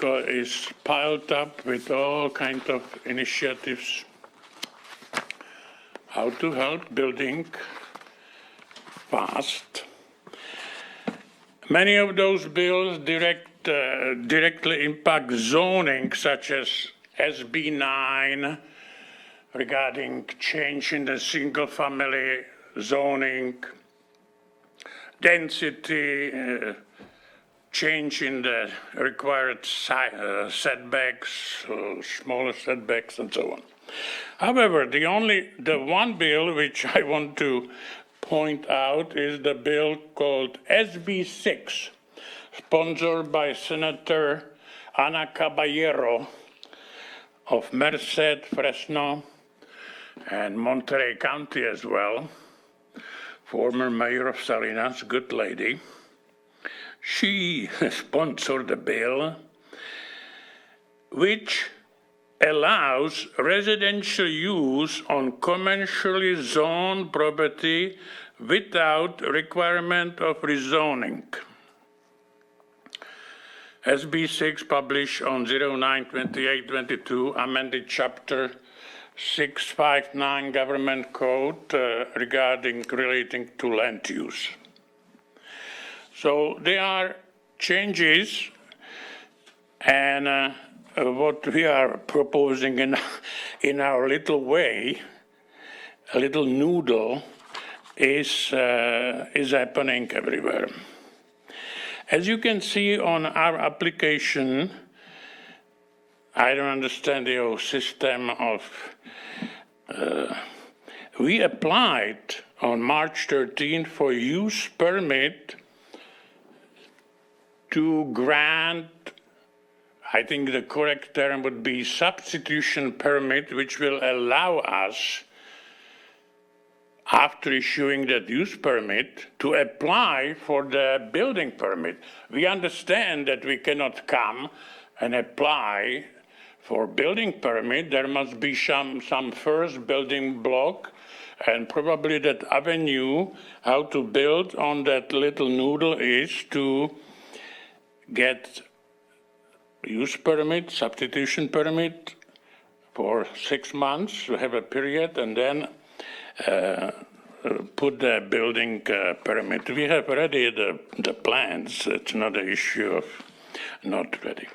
piled up with all kinds of initiatives how to help building fast. Many of those bills directly impact zoning, such as SB 9, regarding change in the single-family zoning, density, change in the required setbacks, smaller setbacks, and so on. However, the one bill which I want to point out is the bill called SB 6, sponsored by Senator Ana Caballero of Merced, Fresno, and Monterey County as well, former mayor of Salinas, good lady. She sponsored a bill which allows residential use on commercially zoned property without requirement of rezoning. SB 6 published on 09/28/22 amended Chapter 659 Government Code relating to land use. So there are changes, and what we are proposing in our little way, a little noodle, is happening everywhere. As you can see on our application, I don't understand the whole system of. We applied on March 13th for use permit to grant, I think the correct term would be substitution permit, which will allow us, after issuing that use permit, to apply for the building permit. We understand that we cannot come and apply for building permit. There must be some first building block, and probably that avenue how to build on that little noodle is to get use permit, substitution permit for 6 months, to have a period, and then put the building permit. We have already the plans. It's not an issue of not ready.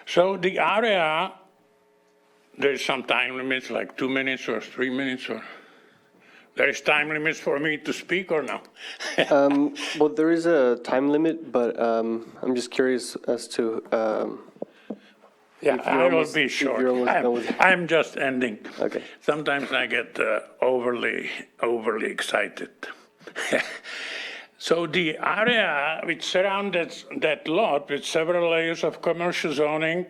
So the area, there's some time limits, like 2 minutes or 3 minutes, or there is time limits for me to speak or no? Well, there is a time limit, but I'm just curious as to. Yeah, I will be short. I'm just ending. Okay. Sometimes I get overly excited. So the area which surrounds that lot with several layers of commercial zoning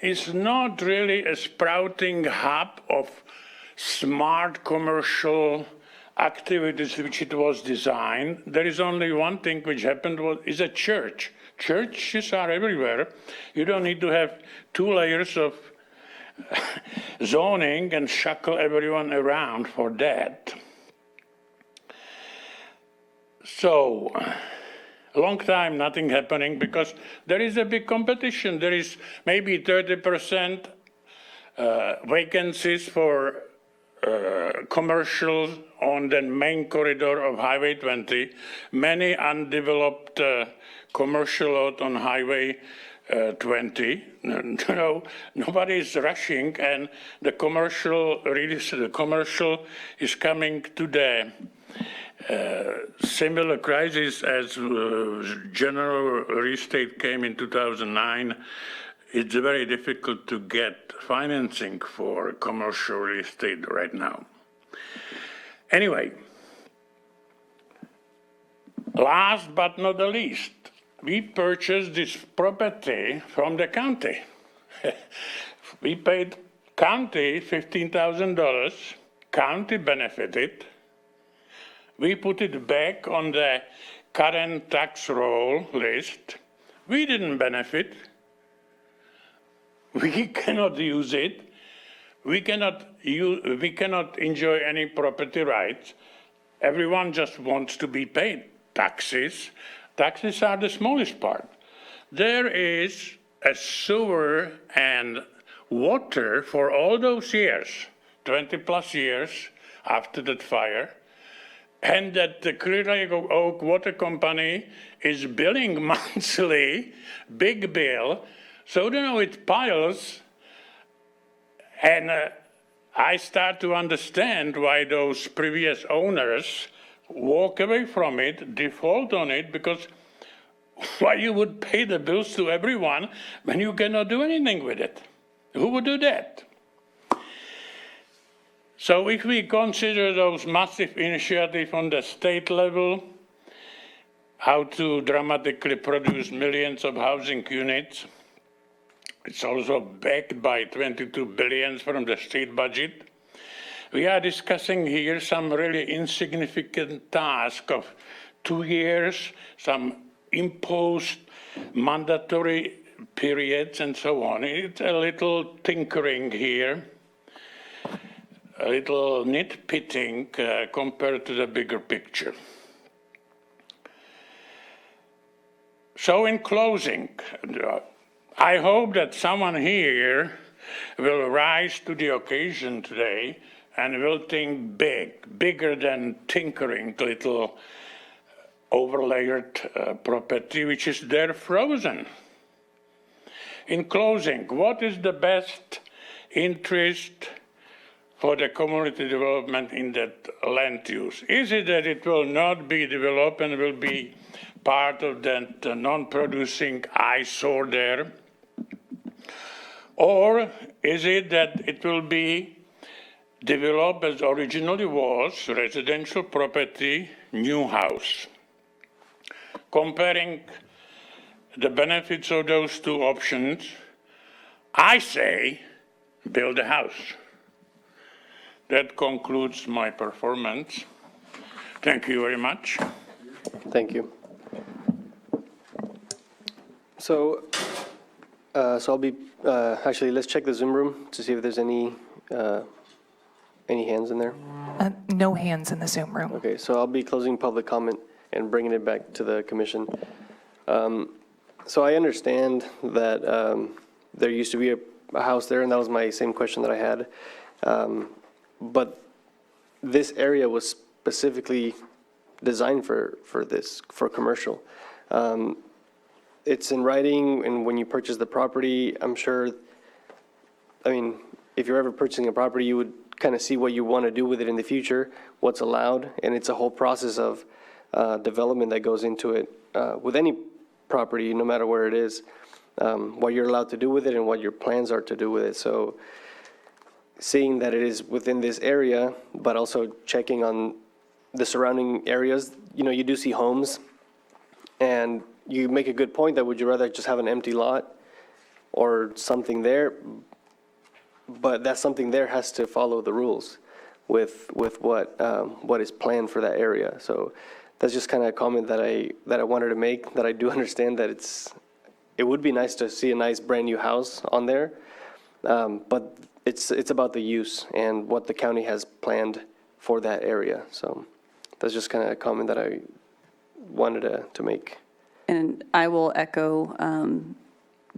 is not really a sprouting hub of smart commercial activities which it was designed. There is only one thing which happened is a church. Churches are everywhere. You don't need to have 2 layers of zoning and shackle everyone around for that. So, a long time nothing happening because there is a big competition. There is maybe 30% vacancies for commercial on the main corridor of Highway 20, many undeveloped commercial lot on Highway 20. Nobody is rushing, and the commercial is coming to the similar crisis as general real estate came in 2009 it's very difficult to get financing for commercial real estate right now. Anyway, last but not the least, we purchased this property from the county. We paid county $15,000, county benefited. We put it back on the current tax roll list. We didn't benefit. We cannot use it. We cannot enjoy any property rights. Everyone just wants to be paid taxes. Taxes are the smallest part. There is a sewer and water for all those years, 20 plus years after that fire, and that the Clear Lake Oak Water Company is billing monthly, big bill, so it piles, and I start to understand why those previous owners walk away from it, default on it, because why you would pay the bills to everyone when you cannot do anything with it? Who would do that? So if we consider those massive initiatives on the state level, how to dramatically produce millions of housing units, it's also backed by 22 billion from the state budget. We are discussing here some really insignificant task of 2 years, some imposed mandatory periods and so on. It's a little tinkering here, a little nitpicking compared to the bigger picture. So in closing, I hope that someone here will rise to the occasion today and will think big, bigger than tinkering little overlayered property which is there frozen. In closing, what is the best interest for the community development in that land use? Is it that it will not be developed and will be part of that non-producing eyesore there? Or is it that it will be developed as originally was, residential property, new house? Comparing the benefits of those two options, I say build a house. That concludes my performance. Thank you very much. Thank you. So I'll be, actually, let's check the Zoom room to see if there's any hands in there. No hands in the Zoom room. Okay, so I'll be closing public comment and bringing it back to the commission. So I understand that there used to be a house there, and that was my same question that I had. But this area was specifically designed for commercial. It's in writing, and when you purchase the property, I'm sure, I mean, if you're ever purchasing a property, you would kind of see what you want to do with it in the future, what's allowed, and it's a whole process of development that goes into it with any property, no matter where it is, what you're allowed to do with it and what your plans are to do with it. So seeing that it is within this area, but also checking on the surrounding areas, you do see homes, and you make a good point that would you rather just have an empty lot or something there, but that something there has to follow the rules with what is planned for that area. So that's just kind of a comment that I wanted to make, that I do understand that it would be nice to see a nice brand new house on there, but it's about the use and what the county has planned for that area. So that's just kind of a comment that I wanted to make. And I will echo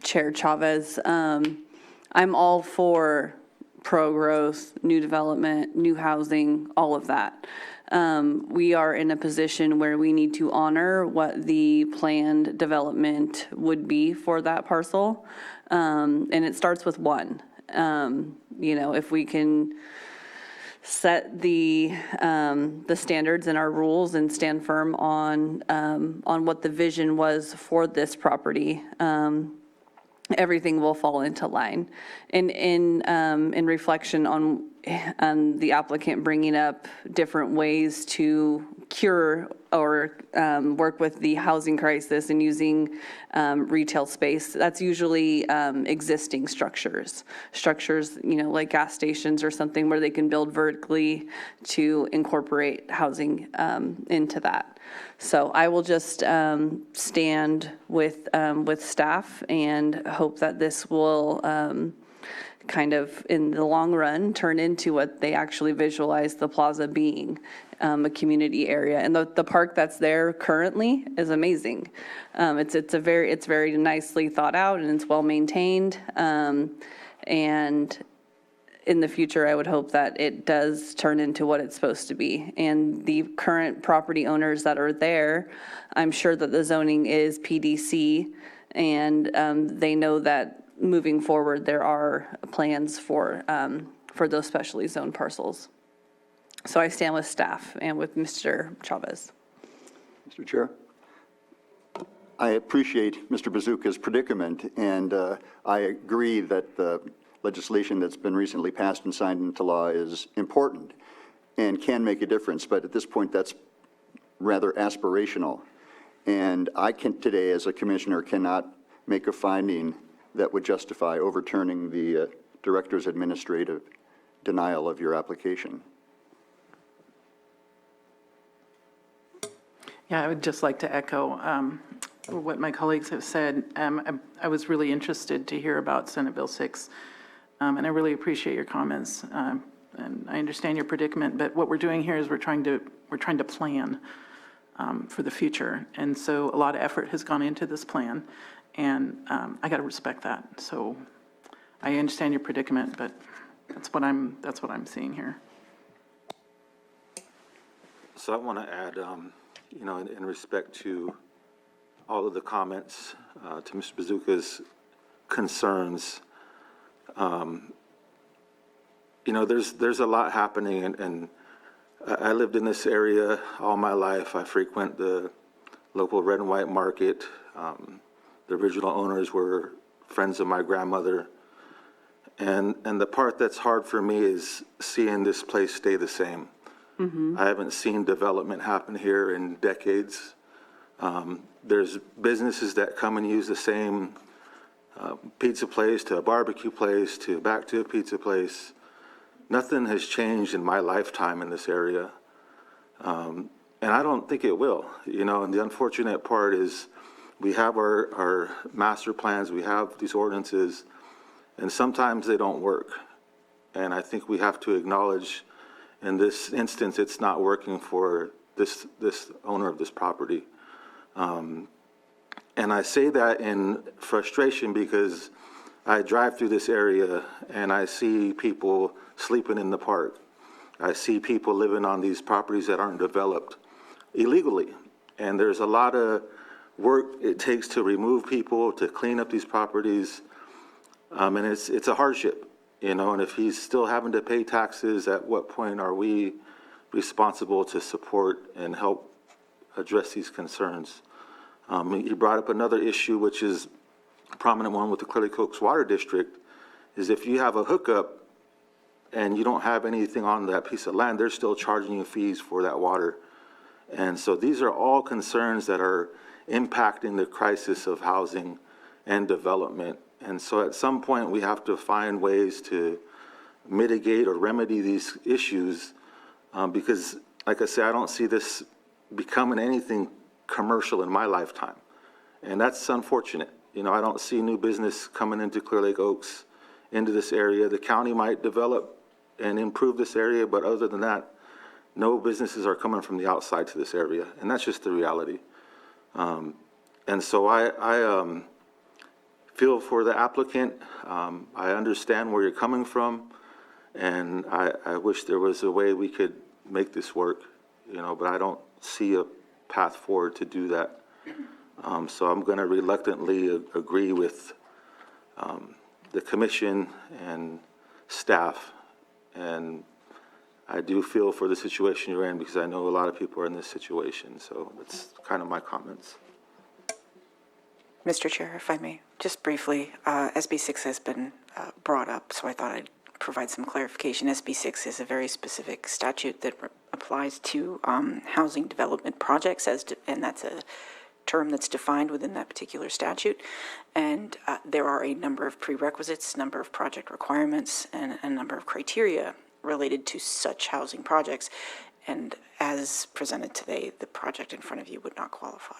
Chair Chavez. I'm all for pro-growth, new development, new housing, all of that. We are in a position where we need to honor what the planned development would be for that parcel. And it starts with one. If we can set the standards and our rules and stand firm on what the vision was for this property, everything will fall into line. And in reflection on the applicant bringing up different ways to cure or work with the housing crisis and using retail space, that's usually existing structures, like gas stations or something where they can build vertically to incorporate housing into that. So I will just stand with staff and hope that this will kind of, in the long run, turn into what they actually visualize the plaza being, a community area. And the park that's there currently is amazing. It's very nicely thought out and it's well maintained. And in the future, I would hope that it does turn into what it's supposed to be. And the current property owners that are there, I'm sure that the zoning is PDC, and they know that moving forward, there are plans for those specially zoned parcels. So I stand with staff and with Mr. Chavez. Mr. Chair, I appreciate Mr. Bazooka's predicament, and I agree that the legislation that's been recently passed and signed into law is important and can make a difference, but at this point, that's rather aspirational. And I can, today, as a commissioner, cannot make a finding that would justify overturning the director's administrative denial of your application. Yeah, I would just like to echo what my colleagues have said. I was really interested to hear about Senate Bill 6, and I really appreciate your comments. And I understand your predicament, but what we're doing here is we're trying to plan for the future. And so a lot of effort has gone into this plan, and I got to respect that. So I understand your predicament, but that's what I'm seeing here. So I want to add, in respect to all of the comments, to Mr. Bazooka's concerns, there's a lot happening, and I lived in this area all my life. I frequent the local red and white market. The original owners were friends of my grandmother. And the part that's hard for me is seeing this place stay the same. I haven't seen development happen here in decades. There's businesses that come and use the same pizza place to a barbecue place to back to a pizza place. Nothing has changed in my lifetime in this area. And I don't think it will, and the unfortunate part is we have our master plans, we have these ordinances, and sometimes they don't work. And I think we have to acknowledge in this instance, it's not working for this owner of this property. And I say that in frustration because I drive through this area and I see people sleeping in the park. I see people living on these properties that aren't developed illegally. And there's a lot of work it takes to remove people, to clean up these properties. And it's a hardship, and if he's still having to pay taxes, at what point are we responsible to support and help address these concerns? He brought up another issue, which is a prominent one with the Clear Lake Oaks Water District, is if you have a hookup and you don't have anything on that piece of land, they're still charging you fees for that water. And so these are all concerns that are impacting the crisis of housing and development. And so at some point, we have to find ways to mitigate or remedy these issues because, like I said, I don't see this becoming anything commercial in my lifetime. And that's unfortunate. I don't see new business coming into Clear Lake Oaks, into this area. The county might develop and improve this area, but other than that, no businesses are coming from the outside to this area. And that's just the reality. And so I feel for the applicant. I understand where you're coming from, and I wish there was a way we could make this work, but I don't see a path forward to do that. So I'm going to reluctantly agree with the commission and staff, and I do feel for the situation you're in because I know a lot of people are in this situation, so that's kind of my comments. Mr. Chair, if I may. Just briefly, SB 6 has been brought up, so I thought I'd provide some clarification. SB 6 is a very specific statute that applies to housing development projects, and that's a term that's defined within that particular statute. And there are a number of prerequisites, number of project requirements, and a number of criteria related to such housing projects. And as presented today, the project in front of you would not qualify.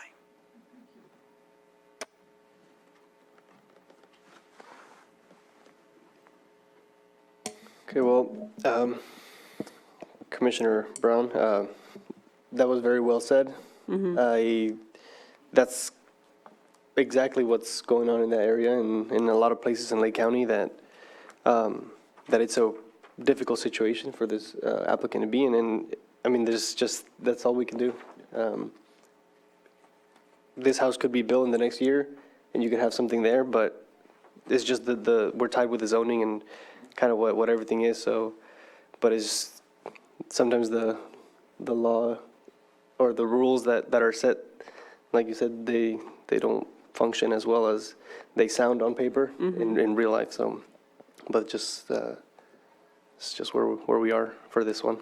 Okay, well, Commissioner Brown, that was very well said. That's exactly what's going on in that area and in a lot of places in Lake County, that it's a difficult situation for this applicant to be in. And I mean, that's all we can do. This house could be built in the next year and you could have something there, but it's just we're tied with the zoning and kind of what everything is. So, but it's sometimes the law or the rules that are set, like you said, they don't function as well as they sound on paper in real life. So, but it's just where we are for this one.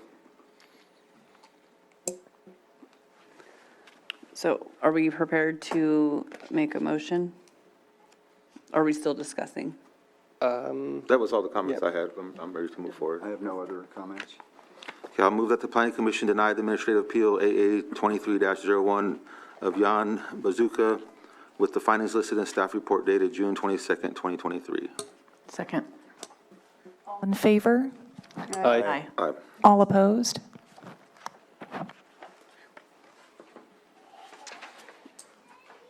So are we prepared to make a motion? Are we still discussing? That was all the comments I had. I'm ready to move forward. I have no other comments. Okay, I'll move that the Planning Commission deny the administrative appeal AA 23-01 of Jan Bazooka with the findings listed in staff report dated June 22nd, 2023. Second. All in favor? Aye. Aye. All opposed?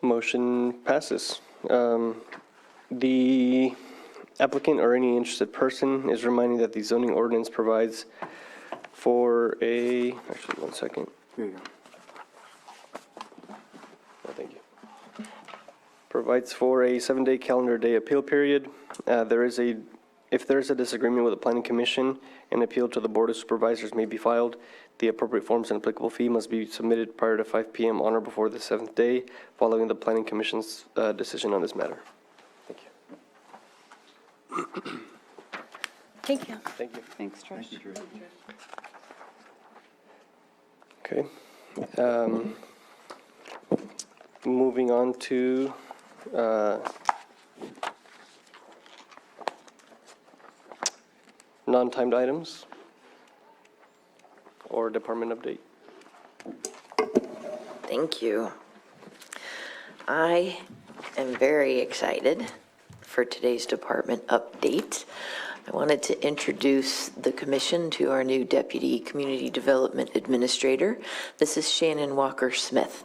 Motion passes. The applicant or any interested person is reminding that the zoning ordinance provides for actually, 1 second. Here you go. Oh, thank you. Provides for a 7-day calendar day appeal period. If there is a disagreement with the Planning Commission, an appeal to the Board of Supervisors may be filed. The appropriate forms and applicable fee must be submitted prior to 5 p.m. on or before the 7th day following the Planning Commission's decision on this matter. Thank you. Thank you. Thank you. Thanks, Trish. Okay. Moving on to non-timed items or department update. Thank you. I am very excited for today's department update. I wanted to introduce the commission to our new Deputy Community Development Administrator. This is Shannon Walker-Smith.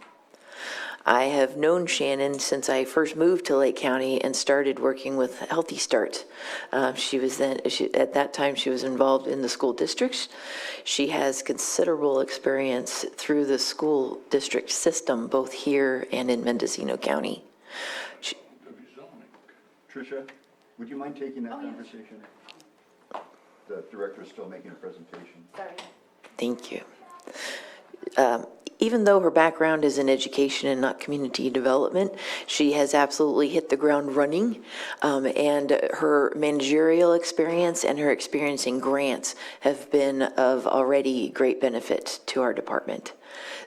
I have known Shannon since I first moved to Lake County and started working with Healthy Start. At that time, she was involved in the school districts. She has considerable experience through the school district system, both here and in Mendocino County. Tricia, would you mind taking that conversation? The director is still making a presentation. Sorry. Thank you. Even though her background is in education and not community development, she has absolutely hit the ground running, and her managerial experience and her experience in grants have been of already great benefit to our department.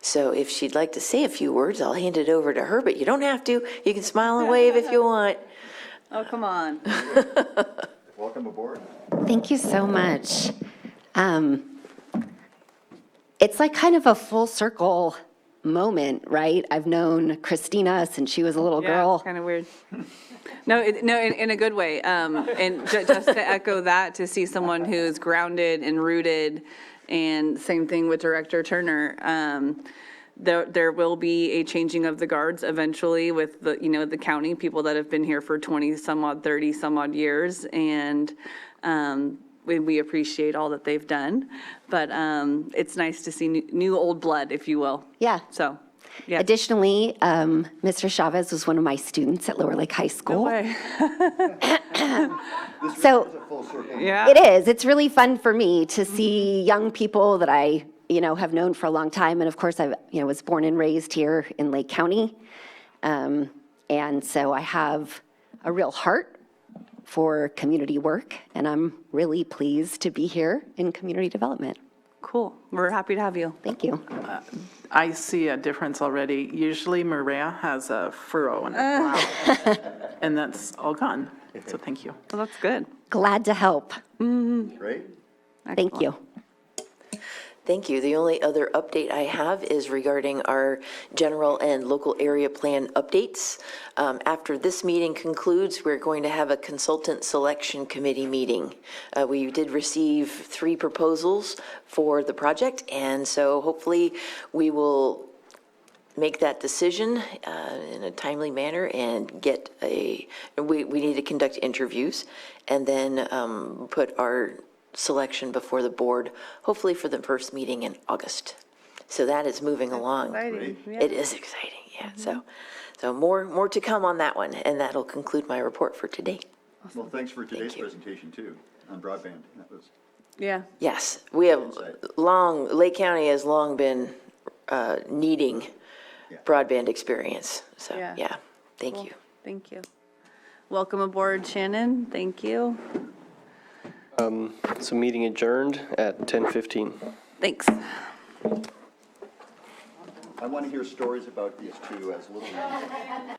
So if she'd like to say a few words, I'll hand it over to her, but you don't have to. You can smile and wave if you want. Oh, come on. Welcome aboard. Thank you so much. It's like kind of a full circle moment, right? I've known Christina since she was a little girl. Kind of weird. No, in a good way. And just to echo that, to see someone who's grounded and rooted, and same thing with Director Turner. There will be a changing of the guards eventually with the county, people that have been here for 20 some odd, 30 some odd years. And we appreciate all that they've done, but it's nice to see new old blood, if you will. Yeah. So, yeah. Additionally, Mr. Chavez was one of my students at Lower Lake High School. No way. So Yeah. it is. It's really fun for me to see young people that I, have known for a long time. And of course, I, was born and raised here in Lake County. And so I have a real heart for community work, and I'm really pleased to be here in community development. Cool. We're happy to have you. Thank you. I see a difference already. Usually Maria has a furrow in her brow, and that's all gone. So thank you. Well, that's good. Glad to help. Great. Thank you. Thank you. The only other update I have is regarding our general and local area plan updates. After this meeting concludes, we're going to have a consultant selection committee meeting. We did receive 3 proposals for the project, and so hopefully we will make that decision in a timely manner and get we need to conduct interviews and then put our selection before the board, hopefully for the first meeting in August. So that is moving along. It is exciting, yeah. So more to come on that one, and that'll conclude my report for today. Well, thanks for today's presentation too, on broadband. That was Yeah. Yes, we have Lake County has long been needing broadband experience. So, Yeah. thank Cool. you. Thank you. Welcome aboard, Shannon. Thank you. So meeting adjourned at 10:15. Thanks. I want to hear stories about these two as little ones.